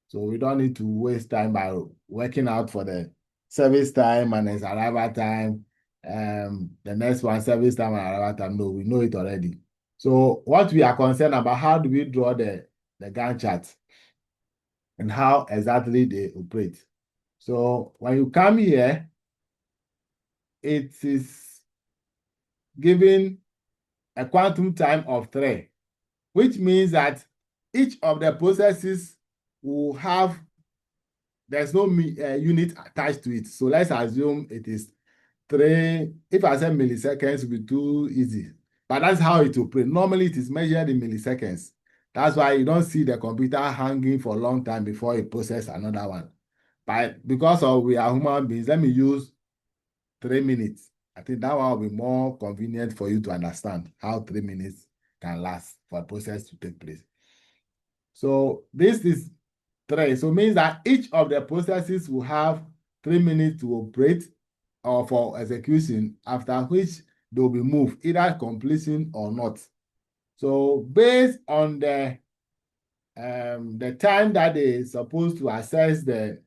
So we don't need to waste time by working out for the service time and its arrival time. The next one, service time and arrival time. No, we know it already. So what we are concerned about, how do we draw the Gantt chart and how exactly they operate? So when you come here, it is given a quantum time of 3, which means that each of the processes will have there's no unit attached to it. So let's assume it is 3. If I say milliseconds, it will be too easy. But that's how it will print. Normally, it is measured in milliseconds. That's why you don't see the computer hanging for a long time before it processes another one. But because of we are human beings, let me use 3 minutes. I think that one will be more convenient for you to understand how 3 minutes can last for a process to take place. So this is 3. So it means that each of the processes will have 3 minutes to operate or for execution, after which they will be moved, either completion or not. So based on the time that they are supposed to access the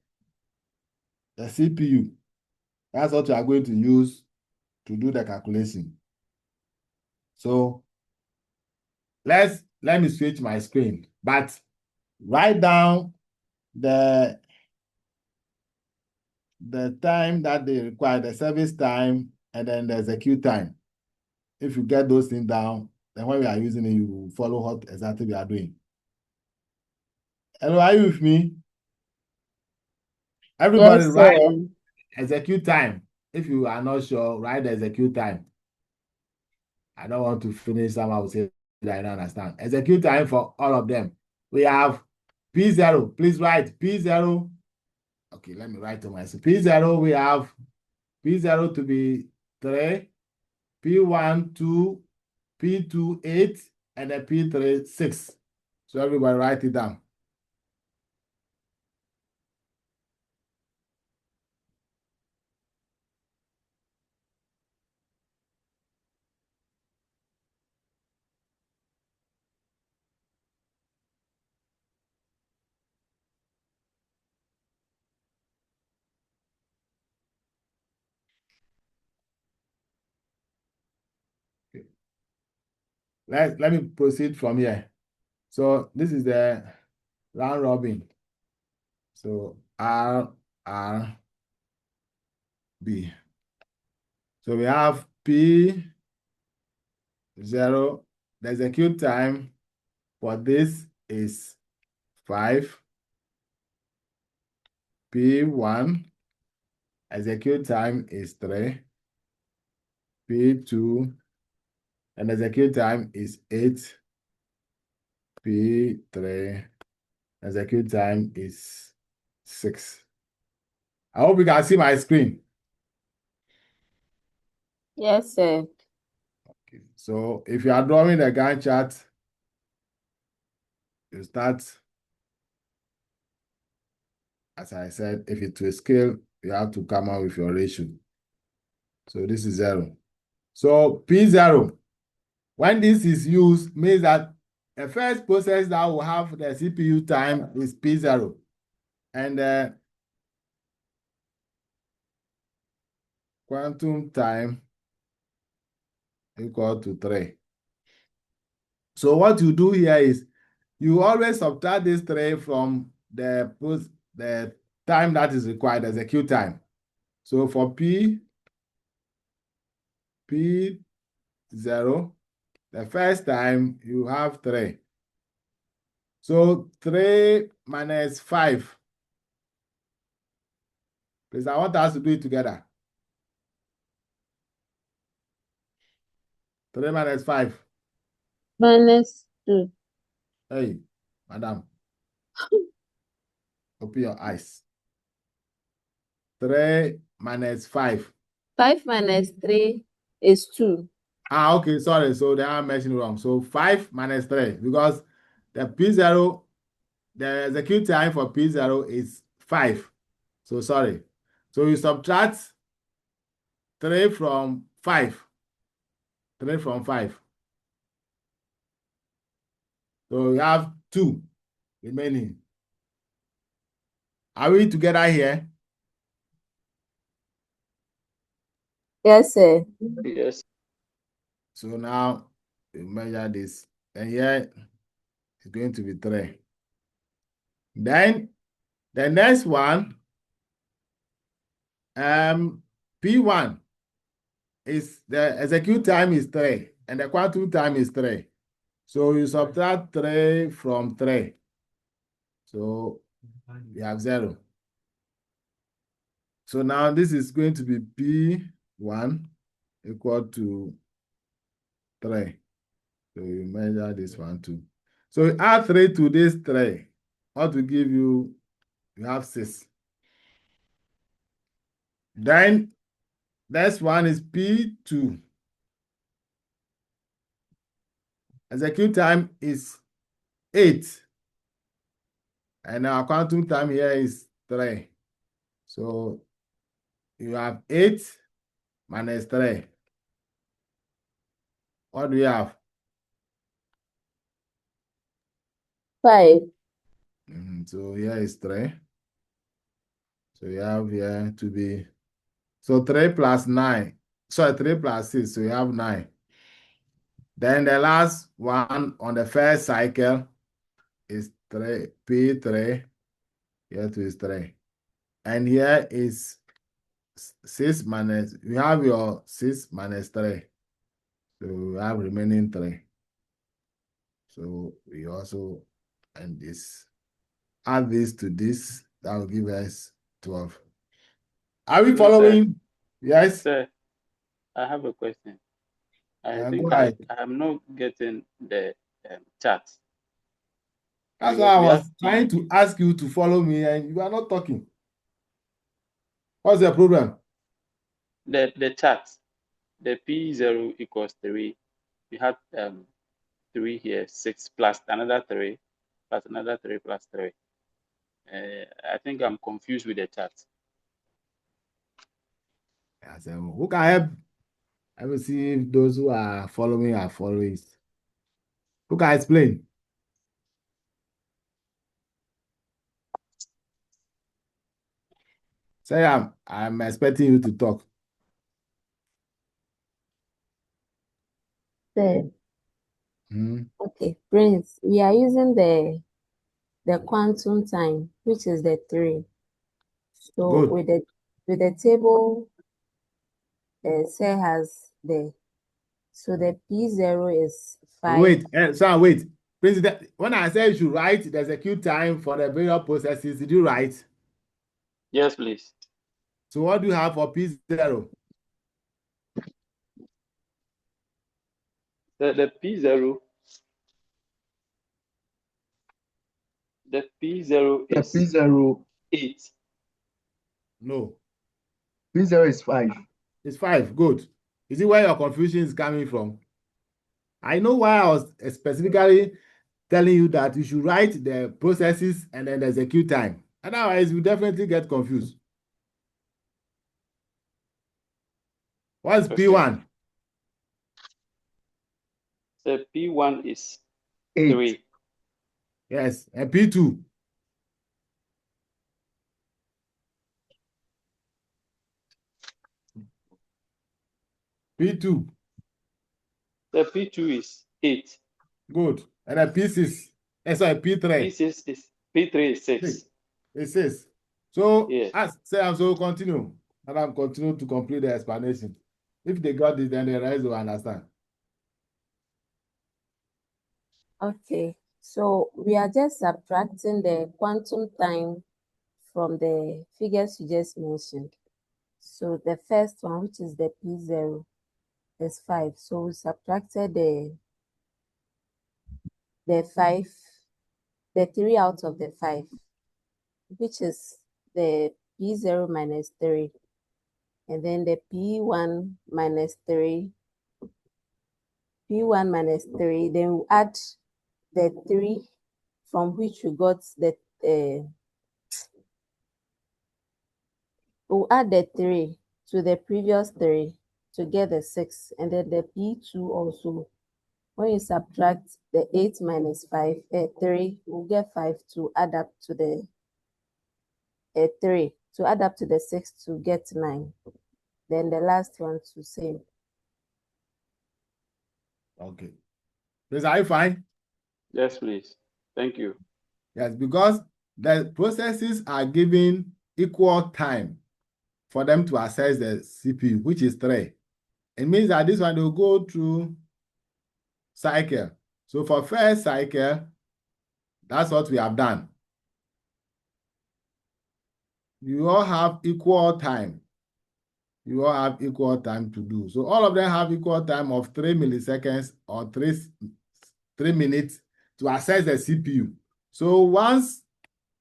CPU, that's what you are going to use to do the calculation. So let me switch my screen, but write down the time that they require, the service time, and then the execute time. If you get those things down, then when we are using it, you will follow what exactly we are doing. Hello, are you with me? Everybody Yes, write sir. execute time. If you are not sure, write the execute time. I don't want to finish somehow say that I don't understand. Execute time for all of them. We have P0. Please write P0. Okay, let me write to myself. P0, we have P0 to be 3, P1 2, P2 8, and then P3 6. So everybody write it down. Okay. Let me proceed from here. So this is the round robin. So R, B. So we have P0. The execute time for this is 5. P1. Execute time is 3. P2. And execute time is 8. P3. Execute time is 6. I hope you can see my screen. Yes, sir. Okay. So if you are drawing the Gantt chart, you start, as I said, if it's to scale, you have to come out with your ratio. So this is 0. So P0, when this is used, means that the first process that will have the CPU time is P0. And the quantum time equal to 3. So what you do here is you always subtract this 3 from the time that is required, the execute time. So for P0, the first time you have 3. So 3 minus 5. Please, I want us to do it together. 3 minus 5. -2. Hey, madam. Open your eyes. 3 minus 5. 5 minus 3 is 2. Okay, sorry. So they are mentioning wrong. So 5 minus 3, because the P0, the execute time for P0 is 5. So sorry. So you subtract 3 from 5. 3 from 5. So we have 2 remaining. Are we together here? Yes, sir. Yes. So now we measure this. And here it's going to be 3. Then the next one, P1 is the execute time is 3 and the quantum time is 3. So you subtract 3 from 3. So we have 0. So now this is going to be P1 equal to 3. So you measure this one too. So you add 3 to this 3. What will give you? You have 6. Then this one is P2. Execute time is 8. And our quantum time here is 3. So you have 8 minus 3. What do you have? 5. So here is 3. So you have here to be, so 3 plus 9. Sorry, 3 plus 6. So you have 9. Then the last one on the first cycle is 3, P3. Here too is 3. And here is 6 minus, you have your 6 minus 3. So you have remaining 3. So we also, and this, add this to this, that will give us 12. Are we Hello, following? Yes? Sir, I have a question. I Go think ahead. I am not getting the chart. That's why Because I we was have trying to ask you to follow me and you are not talking. What's the problem? the chart. The P0 equals 3. We have 3 here, 6 plus another 3, plus another 3 plus 3. I think I'm confused with the chart. I said, who can help? I will see if those who are following are following. Who can explain? Say I'm expecting you to talk. Sir. Hmm. Okay, Prince, we are using the quantum time, which is the 3. So Good. with the table, Sir has so the P0 is 5. Wait. President, when I said you should write the execute time for the various processes, did you write? Yes, please. So what do you have for P0? The P0, the P0 The is P0, 8. No, P0 is 5. it's 5. Good. Is it where your confusion is coming from? I know why I was specifically telling you that you should write the processes and then the execute time. Otherwise, you definitely get confused. What's Okay. P1? The P1 is 8. 3. Yes, and P2. P2. The P2 is 8. Good. And then P6. Sorry, P3. P6 is P3 is 6. It says. So, Yeah. as say, I'm so continue. And I'm continue to complete the explanation. If they got it, then the rest will understand. Okay, so we are just subtracting the quantum time from the figures you just mentioned. So the first one, which is the P0, is 5. So we subtracted the 5, the 3 out of the 5, which is the P0 minus 3. And then the P1 minus 3. P1 minus 3. Then we add the 3 from which we got the we'll add the 3 to the previous 3 to get the 6, and then the P2 also. When you subtract the 8 minus 5, 3, we'll get 5 to add up to the 3 to add up to the 6 to get 9. Then the last one to same. Okay. Please, are you fine? Yes, please. Thank you. Yes, because the processes are given equal time for them to access the CPU, which is 3. It means that this one will go through cycle. So for first cycle, that's what we have done. you all have equal time. You all have equal time to do. So all of them have equal time of 3 milliseconds or 3 minutes to access the CPU. So once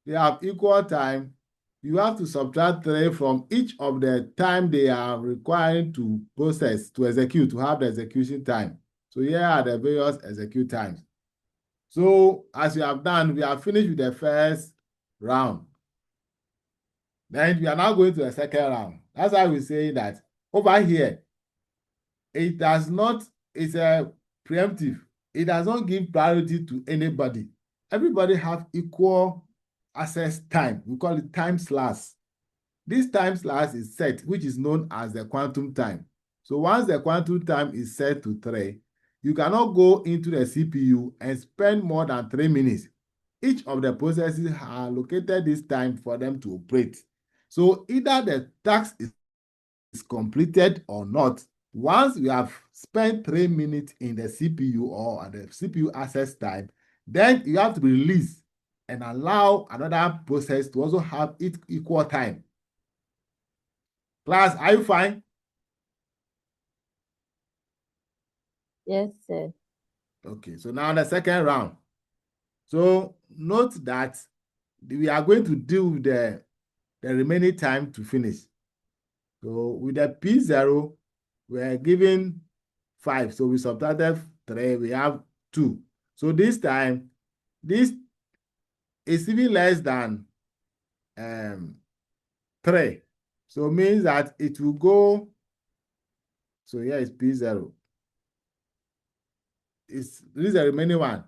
they have equal time, you have to subtract 3 from each of the time they are requiring to process, to execute, to have the execution time. So here are the various execute times. So as you have done, we have finished with the first round. Then we are now going to the second round. That's why we say that over here, it does not, it's a preemptive. It does not give priority to anybody. Everybody have equal access time. We call it time slash. This time slash is set, which is known as the quantum time. So once the quantum time is set to 3, you cannot go into the CPU and spend more than 3 minutes. Each of the processes have allocated this time for them to operate. So either the task is completed or not. Once we have spent 3 minutes in the CPU or at the CPU access time, then you have to be released and allow another process to also have its equal time. Class, are you fine? Yes, sir. Okay, so now the second round. So note that we are going to deal with the remaining time to finish. So with the P0, we are given 5. So we subtracted 3, we have 2. So this time, this is even less than 3. So it means that it will go, so here is P0. This is the remaining one.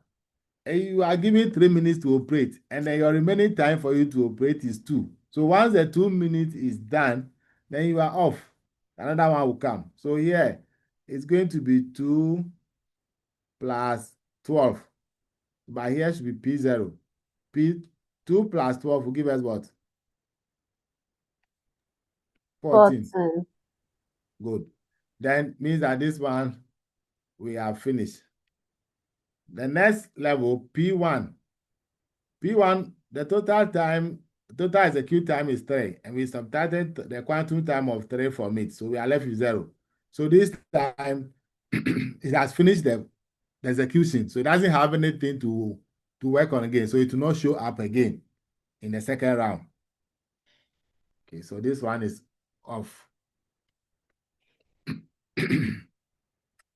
And you are given 3 minutes to operate, and then your remaining time for you to operate is 2. So once the 2 minutes is done, then you are off. Another one will come. So here, it's going to be 2 plus 12. But here should be P0. P2 plus 12 will give us what? 14. 14. Good. Then means that this one, we have finished. The next level, P1. P1, the total execute time is 3, and we subtracted the quantum time of 3 from it, so we are left with 0. So this time, it has finished the execution, so it doesn't have anything to work on again, so it will not show up again in the second round. Okay, so this one is off.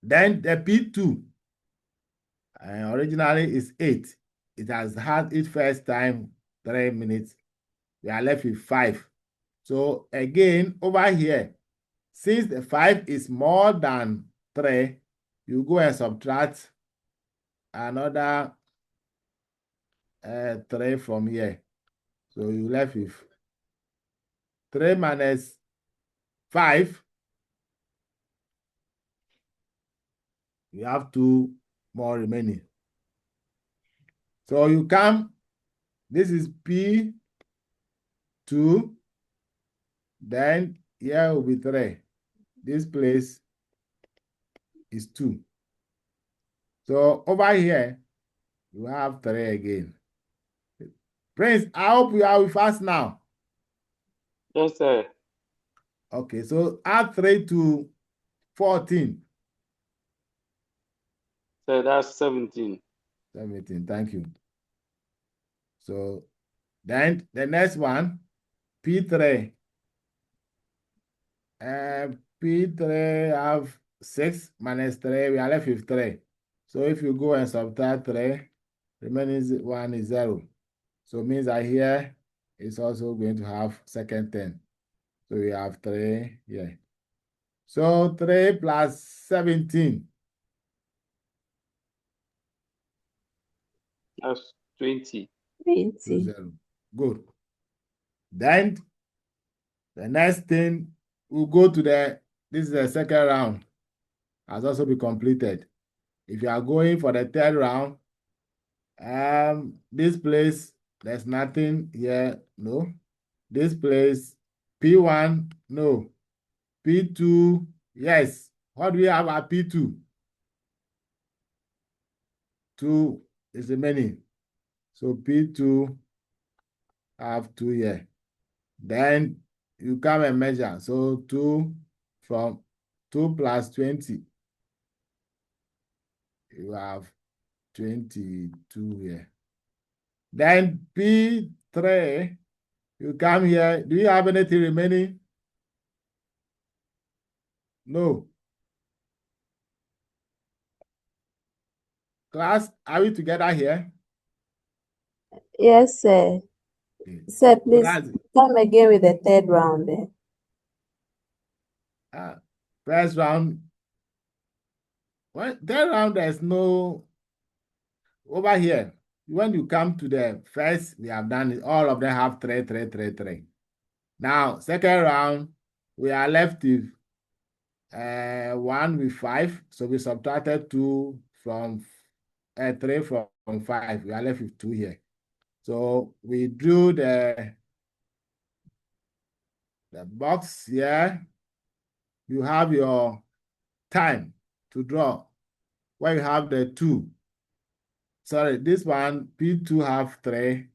Then the P2, originally is 8. It has had its first time 3 minutes. We are left with 5. So again, over here, since the 5 is more than 3, you go and subtract another 3 from here. So you left with 3 minus 5. You have 2 more remaining. So you come, this is P2, then here will be 3. This place is 2. So over here, you have 3 again. Prince, I hope you are with us now. Yes, sir. Okay, so add 3 to 14. So that's 17. 17, thank you. So then the next one, P3. P3 have 6 minus 3, we are left with 3. So if you go and subtract 3, remaining one is 0. So it means that here is also going to have second 10. So we have 3 here. So 3 plus 17. That's 20. 20. Good. Then the next thing, we'll go to this is the second round, has also been completed. If you are going for the third round, this place, there's nothing here, no. This place, P1, no. P2, yes. What do we have at P2? 2 is remaining. So P2 have 2 here. Then you come and measure. So 2 from 2 plus 20. You have 22 here. Then P3, you come here. Do you have anything remaining? No. Class, are we together here? Yes, sir. Okay. Sir, So please that's come again with the third round there. first round. Well, third round, there's no over here. When you come to the first, we have done it. All of them have 3, 3, 3, 3. Now, second round, we are left with 1 with 5. So we subtracted 2 from 3 from 5. We are left with 2 here. So we drew the box here. You have your time to draw. Where you have the 2. Sorry, this one, P2 have 3,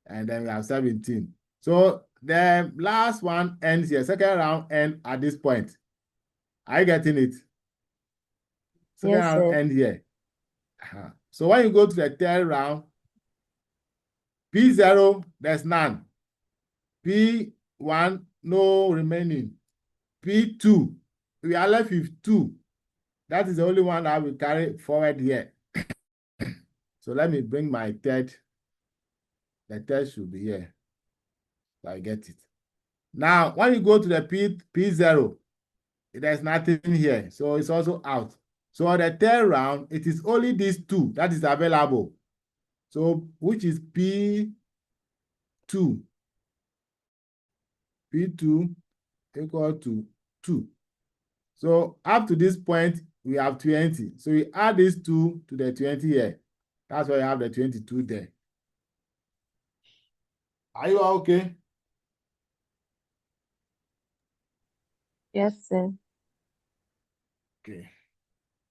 and then we have 17. So the last one ends here. Second round ends at this point. Are you getting it? Second Yes, round sir. end here. So when you go to the third round, P0, there's none. P1, no remaining. P2, we are left with 2. That is the only one that will carry forward here. So let me bring my third. The third should be here. So I get it. Now, when you go to the P0, there's nothing here. So it's also out. So on the third round, it is only these 2 that is available. So which is P2. P2 equal to 2. So up to this point, we have 20. So we add these 2 to the 20 here. That's why you have the 22 there. Are you okay? Yes, sir. Okay.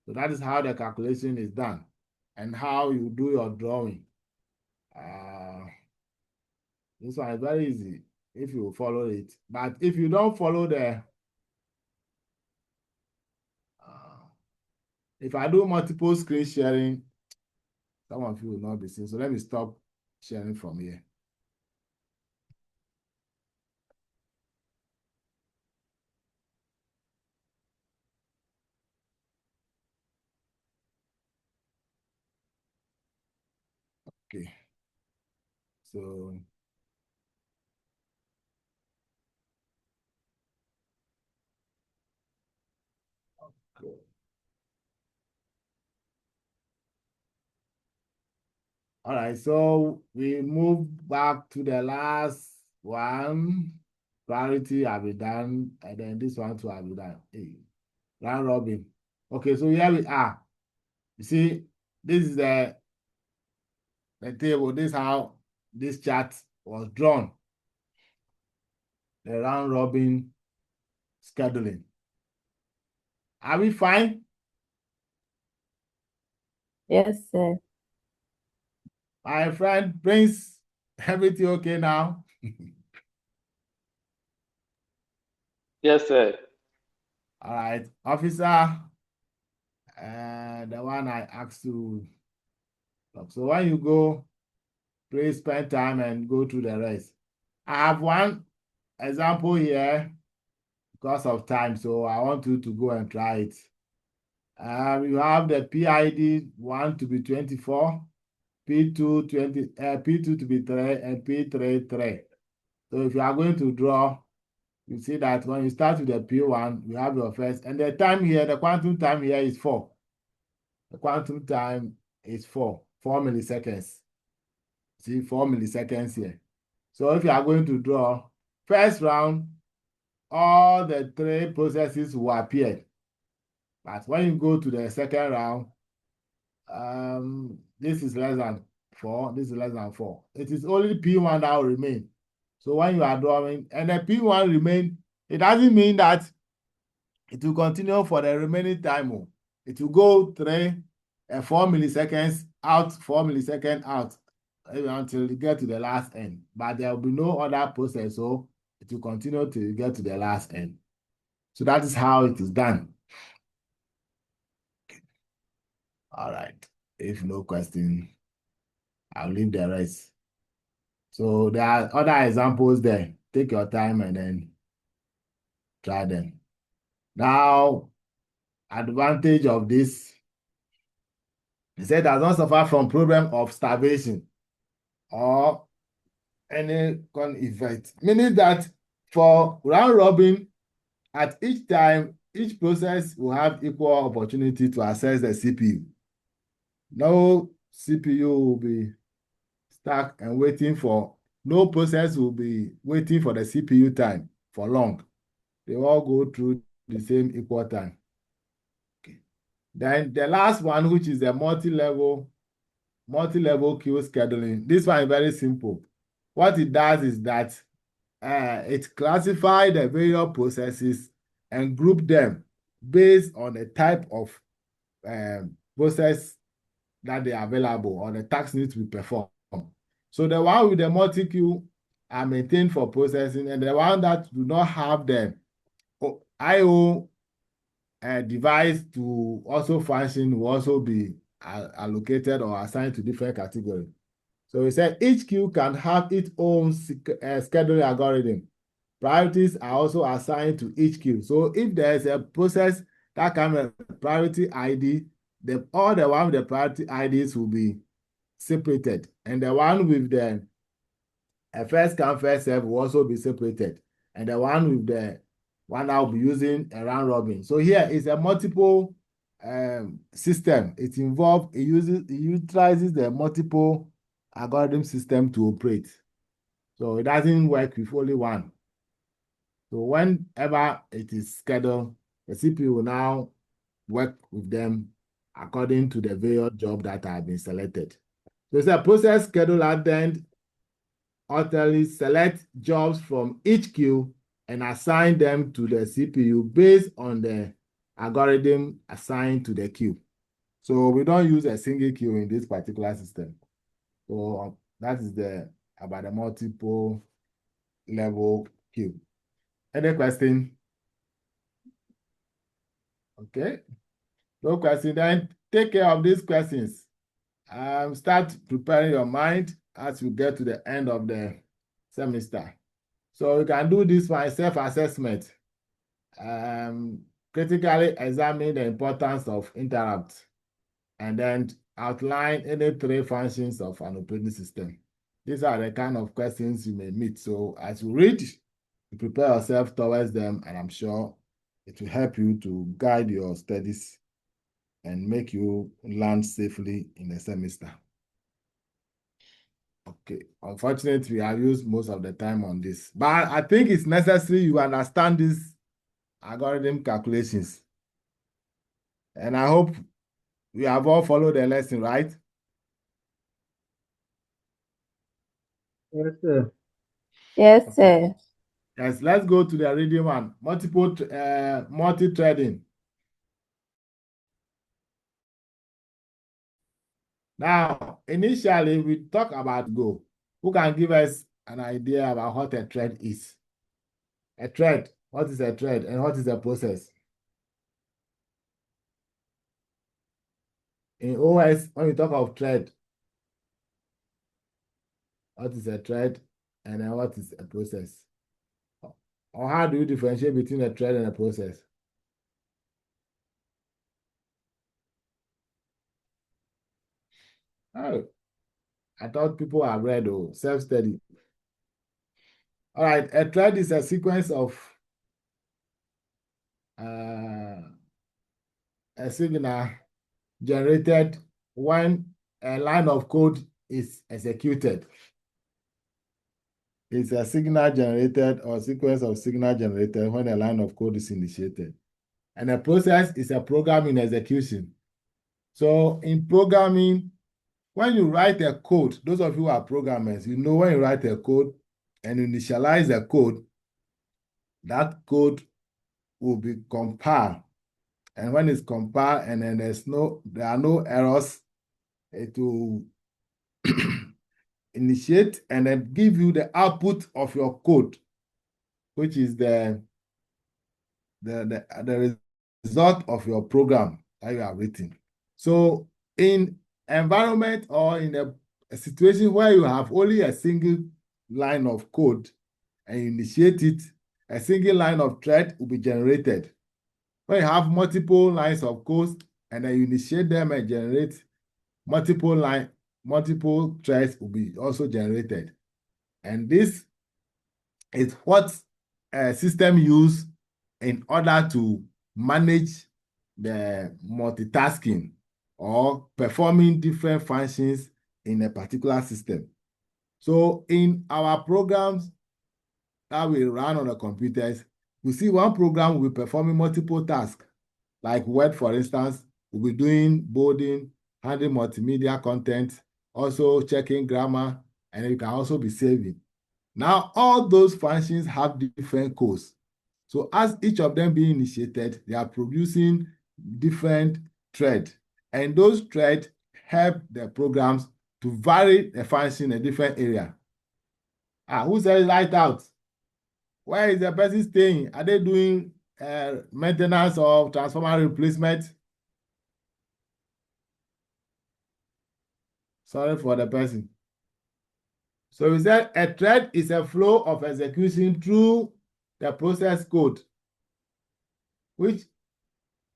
So that is how the calculation is done and how you do your drawing. This one is very easy if you follow it. But if you don't follow if I do multiple screen sharing, some of you will not be seen. So let me stop sharing from here. Okay. So okay. All right, so we move back to the last one. Priority have been done, and then this one too have been done. Hey, round robin. Okay, so here we are. You see, this is the table. This is how this chart was drawn. The round robin scheduling. Are we fine? Yes, sir. My friend Prince, everything okay now? Yes, sir. All right, officer, the one I asked to talk. So when you go, please spend time and go through the rest. I have one example here because of time, so I want you to go and try it. You have the PID 1 to be 24, P2 20, P2 to be 3, and P3 3. So if you are going to draw, you see that when you start with the P1, you have your first, and the time here, the quantum time here is 4. The quantum time is 4 milliseconds. See, 4 milliseconds here. So if you are going to draw, first round, all the 3 processes will appear. But when you go to the second round, this is less than 4, this is less than 4. It is only P1 that will remain. So when you are drawing, and the P1 remain, it doesn't mean that it will continue for the remaining time. It will go 3 and 4 milliseconds out, 4 milliseconds out, until you get to the last end. But there will be no other process. So it will continue to get to the last end. So that is how it is done. All right. If no question, I'll leave the rest. So there are other examples there. Take your time and then try them. Now, advantage of this, he said, does not suffer from problem of starvation or any con effect, meaning that for round robin, at each time, each process will have equal opportunity to access the CPU. No CPU will be stuck and waiting for, no process will be waiting for the CPU time for long. They all go through the same equal time. Okay. Then the last one, which is the multi-level queue scheduling. This one is very simple. What it does is that it classifies the various processes and group them based on the type of process that they are available or the task needs to be performed. So the one with the multi-queue are maintained for processing, and the one that do not have the I/O device to also function will also be allocated or assigned to different categories. So we said each queue can have its own scheduling algorithm. Priorities are also assigned to each queue. So if there is a process that comes with priority ID, all the one with the priority IDs will be separated, and the one with the first come first serve will also be separated, and the one with the one I'll be using a round robin. So here is a multiple system. It utilizes the multiple algorithm system to operate. So it doesn't work with only one. So whenever it is scheduled, the CPU will now work with them according to the various jobs that have been selected. So it's a process schedule at the end. Ultimately select jobs from each queue and assign them to the CPU based on the algorithm assigned to the queue. So we don't use a single queue in this particular system. So that is about the multiple level queue. Any question? Okay. No question. Then take care of these questions. Start preparing your mind as you get to the end of the semester. So you can do this by self-assessment. Critically examine the importance of interrupts and then outline any three functions of an operating system. These are the kind of questions you may meet. So as you read, you prepare yourself towards them, and I'm sure it will help you to guide your studies and make you land safely in the semester. Okay, unfortunately, we have used most of the time on this, but I think it's necessary you understand these algorithm calculations. And I hope we have all followed the lesson, right? Yes, sir. Yes, sir. Yes, let's go to the reading one. Multi-threading. Now, initially, we talk about Go. Who can give us an idea about what a thread is? A thread, what is a thread and what is a process? In OS, when we talk of thread, what is a thread and then what is a process? Or how do you differentiate between a thread and a process? Oh, I thought people have read self-study. All right, a thread is a sequence of a signal generated when a line of code is executed. It's a signal generated or sequence of signal generated when a line of code is initiated. And a process is a program in execution. So in programming, when you write a code, those of you who are programmers, you know when you write a code and initialize the code, that code will be compiled. And when it's compiled and then there are no errors, it will initiate and then give you the output of your code. which is the result of your program that you have written. So in environment or in a situation where you have only a single line of code and you initiate it, a single line of thread will be generated. When you have multiple lines of code and then you initiate them and generate multiple threads will be also generated. And this is what a system use in order to manage the multitasking or performing different functions in a particular system. So in our programs that we run on the computers, we see one program will be performing multiple tasks. Like Word, for instance, we'll be doing bolding, handling multimedia content, also checking grammar, and you can also be saving. Now, all those functions have different codes. So as each of them being initiated, they are producing different threads. And those threads help the programs to vary the function in a different area. Who said light out? Where is the person staying? Are they doing maintenance or transformer replacement? Sorry for the person. So we said a thread is a flow of execution through the process code, which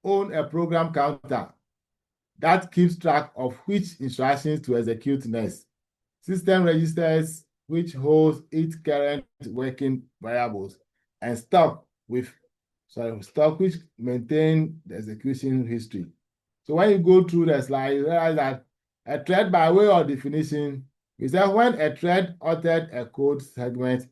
own a program counter that keeps track of which instructions to execute next. System registers, which holds its current working variables, and stop, which maintain the execution history. So when you go through the slide, you realize that a thread, by way of definition, is that when a thread altered a code segment,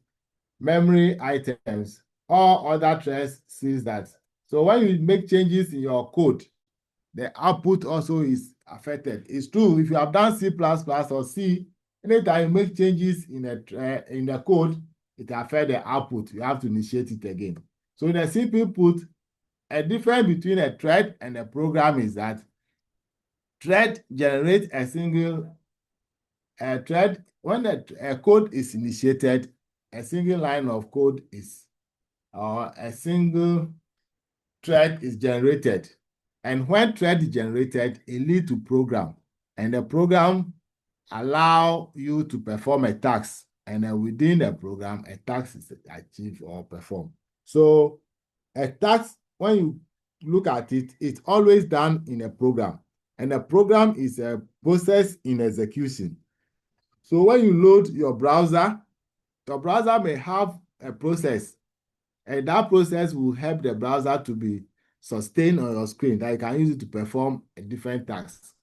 memory items, or other threads sees that. So when you make changes in your code, the output also is affected. It's true, if you have done C++ or C, anytime you make changes in the code, it affects the output. You have to initiate it again. So in a simple put, a difference between a thread and a program is that thread generates a single thread. When a code is initiated, a single line of code is, or a single thread is generated. And when thread is generated, it leads to program. And the program allow you to perform a task. And then within the program, a task is achieved or performed. So a task, when you look at it, it's always done in a program. And a program is a process in execution. So when you load your browser may have a process. And that process will help the browser to be sustained on your screen, that you can use it to perform a different task.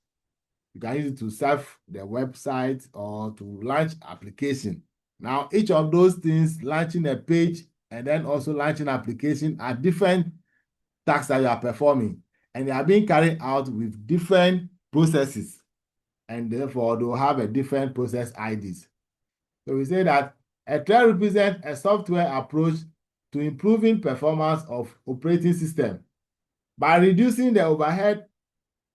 You can use it to surf the website or to launch application. Now, each of those things, launching a page and then also launching application, are different tasks that you are performing. And they are being carried out with different processes. And therefore, they will have a different process IDs. So we say that a thread represents a software approach to improving performance of operating system by reducing the overhead.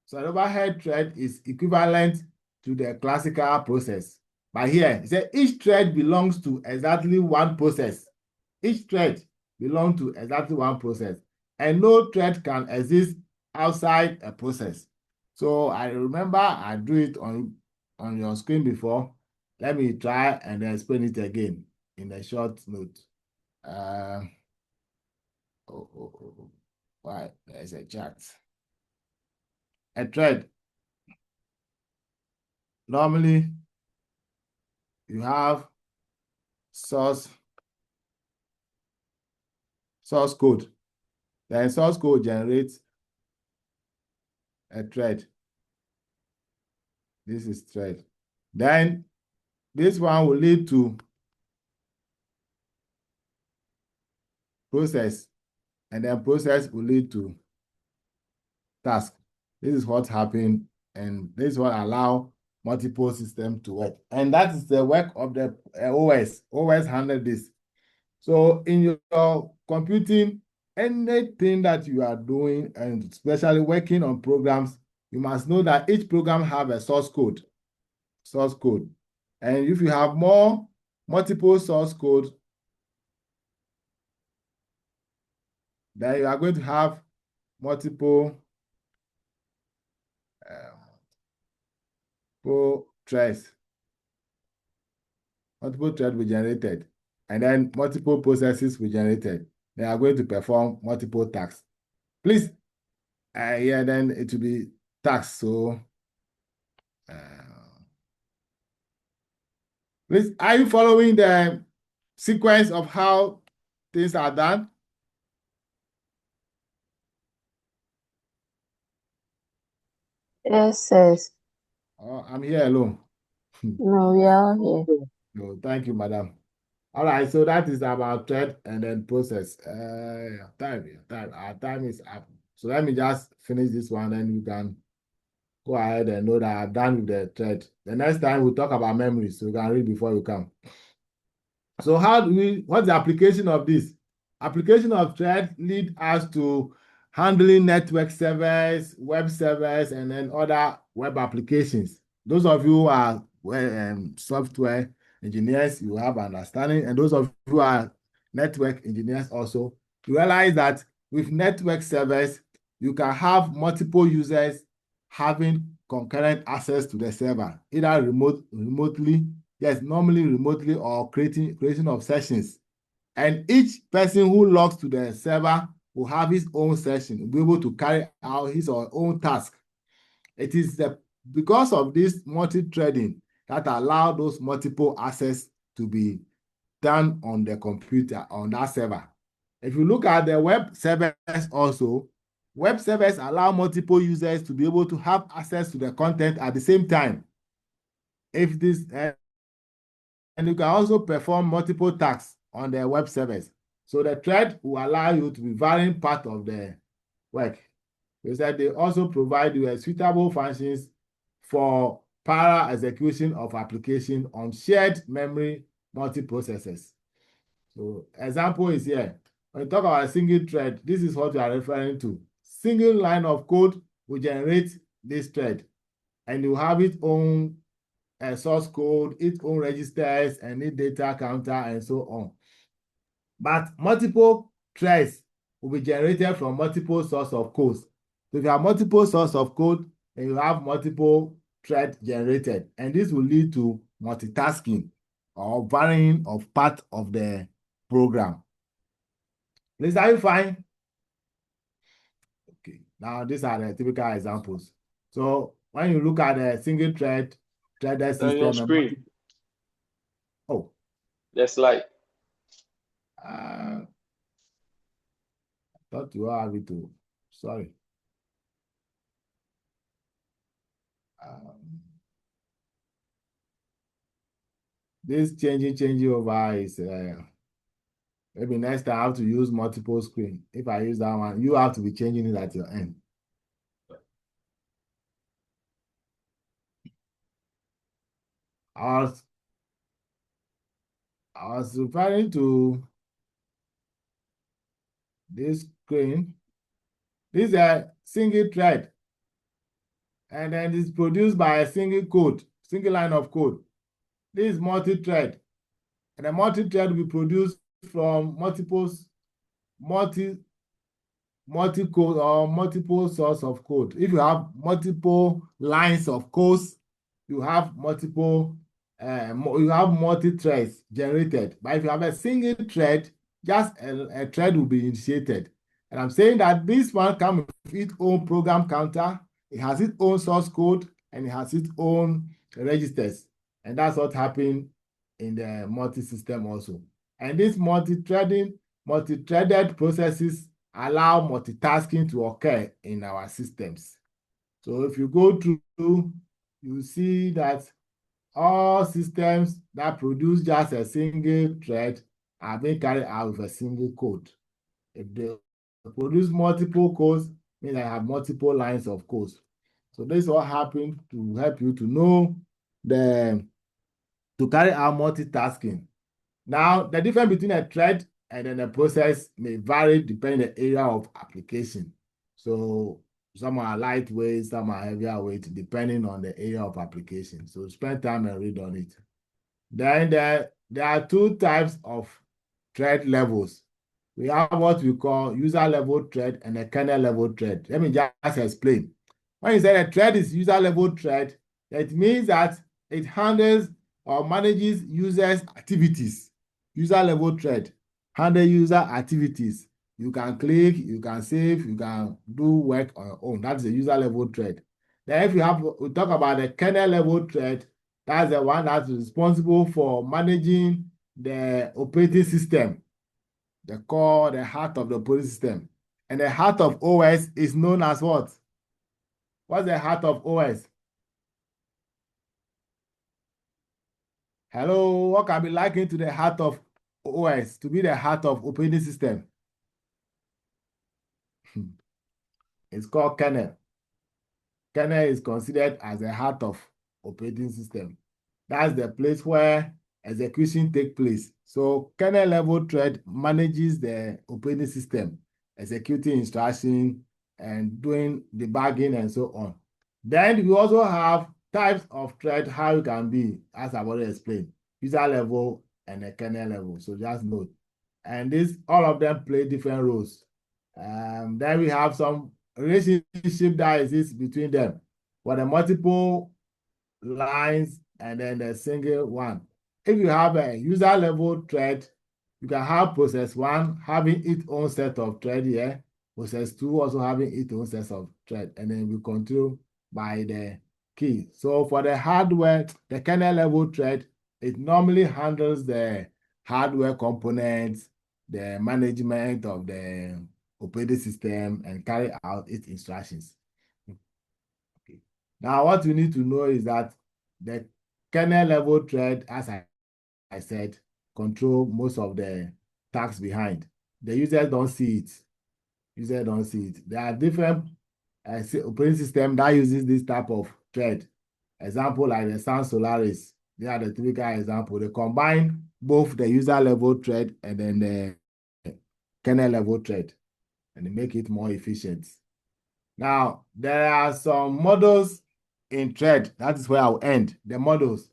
So the overhead thread is equivalent to the classical process. But here, it says each thread belongs to exactly one process. Each thread belongs to exactly one process. And no thread can exist outside a process. So I remember I drew it on your screen before. Let me try and explain it again in a short note. Why? There's a chart. A thread. Normally, you have source code. Then source code generates a thread. This is thread. Then this one will lead to process, and then process will lead to task. This is what happened, and this is what allow multiple systems to work. And that is the work of the OS. OS handle this. So in your computing, anything that you are doing, and especially working on programs, you must know that each program have a source code. And if you have multiple source code, Then you are going to have multiple threads. Multiple threads will be generated, and then multiple processes will be generated. They are going to perform multiple tasks. Please, yeah, then it will be tasks. So, please, are you following the sequence of how things are done? Yes, yes. Oh, I'm here alone. No, we are all here. No, thank you, madam. All right, so that is about thread and then process. Our time is up. So let me just finish this one, and you can go ahead and know that I've done with the thread. The next time we'll talk about memory, so you can read before you come. So what's the application of this? Application of thread lead us to handling network servers, web servers, and then other web applications. Those of you who are software engineers, you have understanding, and those of you who are network engineers also, you realize that with network servers, you can have multiple users having concurrent access to the server, either remotely, yes, normally remotely, or creation of sessions. And each person who logs to the server will have his own session, will be able to carry out his or her own task. It is because of this multi-threading that allow those multiple access to be done on the computer, on that server. If you look at the web servers also, web servers allow multiple users to be able to have access to the content at the same time. If this, and you can also perform multiple tasks on the web servers. So the thread will allow you to be varying part of the work. They said they also provide you suitable functions for parallel execution of application on shared memory multiprocessors. So example is here. When you talk about a single thread, this is what you are referring to. Single line of code will generate this thread, and you have its own source code, its own registers, and its data counter, and so on. But multiple threads will be generated from multiple source of code. So if you have multiple source of code, and you have multiple thread generated, and this will lead to multitasking or varying of part of the program. Please, are you fine? Okay, now these are the typical examples. So when you look at a single threaded On system, your screen, oh, the slide. I thought you have it too. Sorry. This changing over is maybe next time I have to use multiple screen. If I use that one, you have to be changing it at your end. I was referring to this screen. This is a single thread, and then it's produced by a single line of code. This is multi-thread, and the multi-thread will be produced from multi-code or multiple source of code. If you have multiple lines of codes, you have multi-threads generated. But if you have a single thread, just a thread will be initiated. And I'm saying that this one comes with its own program counter, it has its own source code, and it has its own registers. And that's what happened in the multi-system also. And this multi-threaded processes allow multitasking to occur in our systems. So if you go through, you see that all systems that produce just a single thread are being carried out with a single code. If they produce multiple codes, means I have multiple lines of codes. So this all happened to help you to know to carry out multitasking. Now, the difference between a thread and then a process may vary depending on the area of application. So some are lightweight, some are heavier weight, depending on the area of application. So spend time and read on it. Then there are two types of thread levels. we have what we call user level thread and a kernel level thread. Let me just explain. When you say a thread is user level thread, it means that it handles or manages users' activities. User level thread handle user activities. You can click, you can save, you can do work on your own. That's the user level thread. Then if we talk about the kernel level thread, that's the one that's responsible for managing the operating system, the core, the heart of the operating system. And the heart of OS is known as what? What's the heart of OS? Hello, what can be likened to the heart of OS, to be the heart of operating system? It's called kernel. Kernel is considered as the heart of operating system. That's the place where execution takes place. So kernel level thread manages the operating system, executing instruction and doing debugging and so on. Then we also have types of thread, how it can be, as I've already explained, user level and a kernel level. So just note. And all of them play different roles. Then we have some relationship that exists between them for the multiple lines and then the single one. If you have a user level thread, you can have process 1 having its own set of thread here, process 2 also having its own set of thread, and then we control by the key. So for the hardware, the kernel level thread, it normally handles the hardware components, the management of the operating system, and carry out its instructions. Okay. Now, what you need to know is that the kernel level thread, as I said, control most of the tasks behind. The users don't see it. Users don't see it. There are different operating systems that uses this type of thread. Example like the Sun Solaris. They are the typical example. They combine both the user level thread and then the kernel level thread, and they make it more efficient. Now, there are some models in thread. That is where I'll end. The models.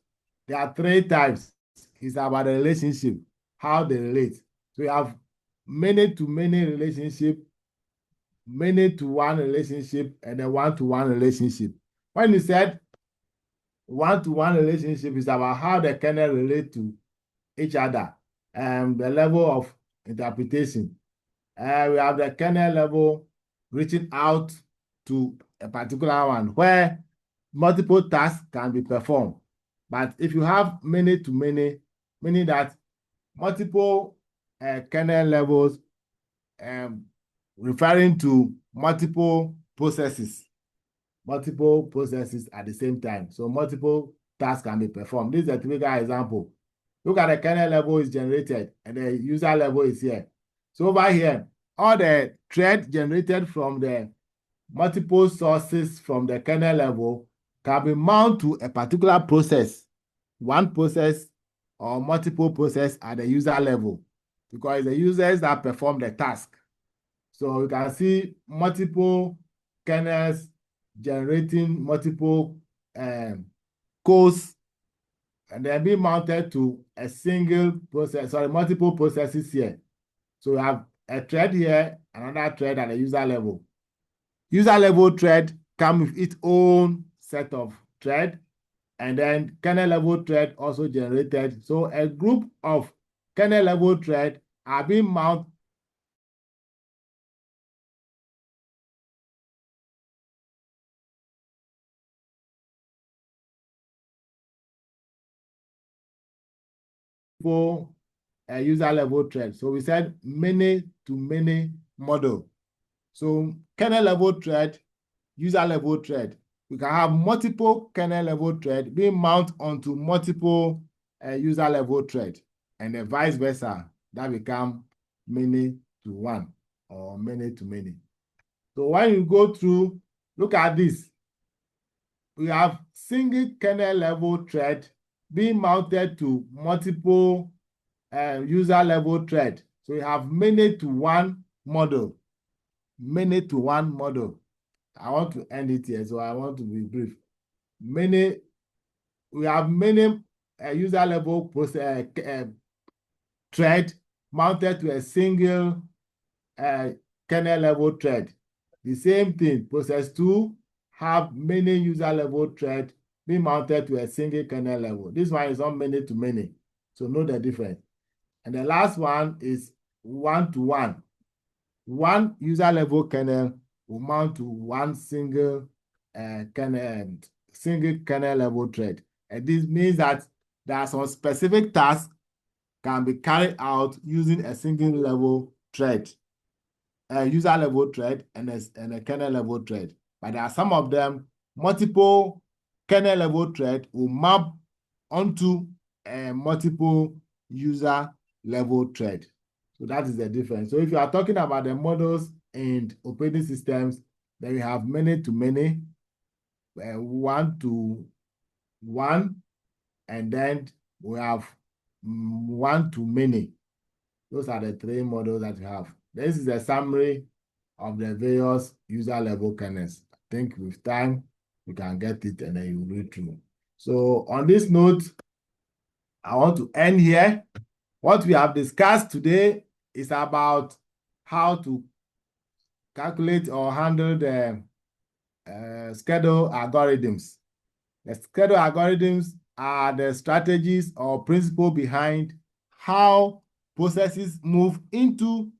There are 3 types. It's about the relationship, how they relate. So you have many-to-many relationship, many-to-one relationship, and a one-to-one relationship. When you said one-to-one relationship, is about how the kernel relate to each other, and the level of interpretation. We have the kernel level reaching out to a particular one where multiple tasks can be performed. But if you have many to many, meaning that multiple kernel levels, referring to multiple processes at the same time. So multiple tasks can be performed. This is a typical example. Look at the kernel level is generated and the user level is here. So over here, all the thread generated from the multiple sources from the kernel level can be mounted to a particular process, one process or multiple process at the user level, because it's the users that perform the task. So you can see multiple kernels generating multiple codes, and then being mounted to a single process, multiple processes here. So we have a thread here, another thread at the user level. User level thread comes with its own set of thread, and then kernel level thread also generated. So a group of kernel level thread are being mounted for a user level thread. So we said many to many model. So kernel level thread, user level thread. We can have multiple kernel level thread being mounted onto multiple user level thread, and then vice versa. That become many to one or many to many. So when you go through, look at this. We have single kernel level thread being mounted to multiple user level thread. So we have many to one model. Many to one model. I want to end it here, so I want to be brief. We have many user level process thread mounted to a single kernel level thread. The same thing, process 2 have many user level thread being mounted to a single kernel level. This one is not many to many, so know the difference. And the last one is one-to-one. One user level kernel will mount to one single kernel level thread. And this means that there are some specific tasks can be carried out using a single level thread, a user level thread and a kernel level thread. But there are some of them, multiple kernel level thread will map onto a multiple user level thread. So that is the difference. So if you are talking about the models and operating systems, then we have many to many, one-to-one, and then we have one-to-many. Those are the three models that we have. This is a summary of the various user level kernels. I think with time, you can get it and then you read through. So on this note, I want to end here. What we have discussed today is about how to calculate or handle the schedule algorithms. The schedule algorithms are the strategies or principle behind how processes move into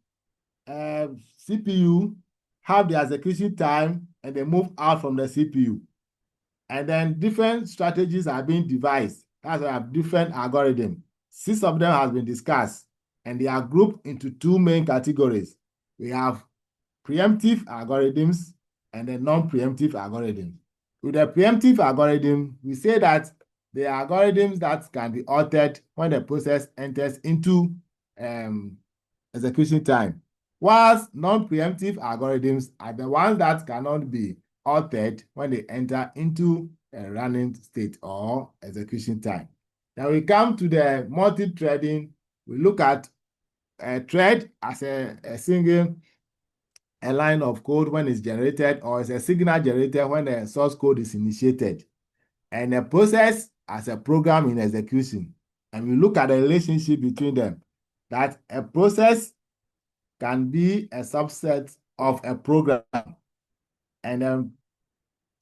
CPU, have the execution time, and they move out from the CPU. And then different strategies are being devised. That's why I have different algorithms. 6 of them has been discussed, and they are grouped into 2 main categories. We have preemptive algorithms and the non-preemptive algorithms. With the preemptive algorithm, we say that the algorithms that can be altered when the process enters into execution time. Whilst non-preemptive algorithms are the ones that cannot be altered when they enter into a running state or execution time. Now we come to the multi-threading. We look at a thread as a single line of code when it's generated, or as a signal generated when the source code is initiated, and a process as a program in execution. And we look at the relationship between them, that a process can be a subset of a program, and a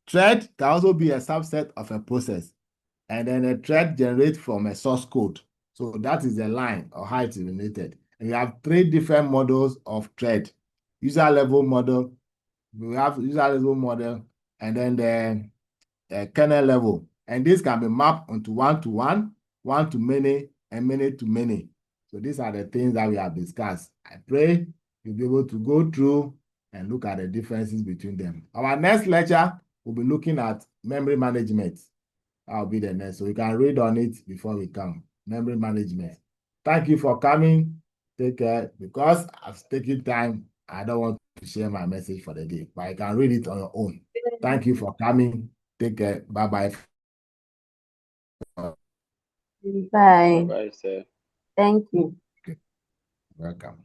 thread can also be a subset of a process, and then a thread generates from a source code. So that is the line or how it is related. And we have 3 different models of thread. User level model, we have user level model, and then the kernel level. And this can be mapped onto one-to-one, one-to-many, and many-to-many. So these are the things that we have discussed. I pray you'll be able to go through and look at the differences between them. Our next lecture, we'll be looking at memory management. That will be the next. So you can read on it before we come. Memory management. Thank you for coming. Take care. Because I've taken time, I don't want to share my message for the day, but you can read it on your own. Thank you for coming. Take care. Bye-bye. Bye. Bye, sir. Thank you. Welcome.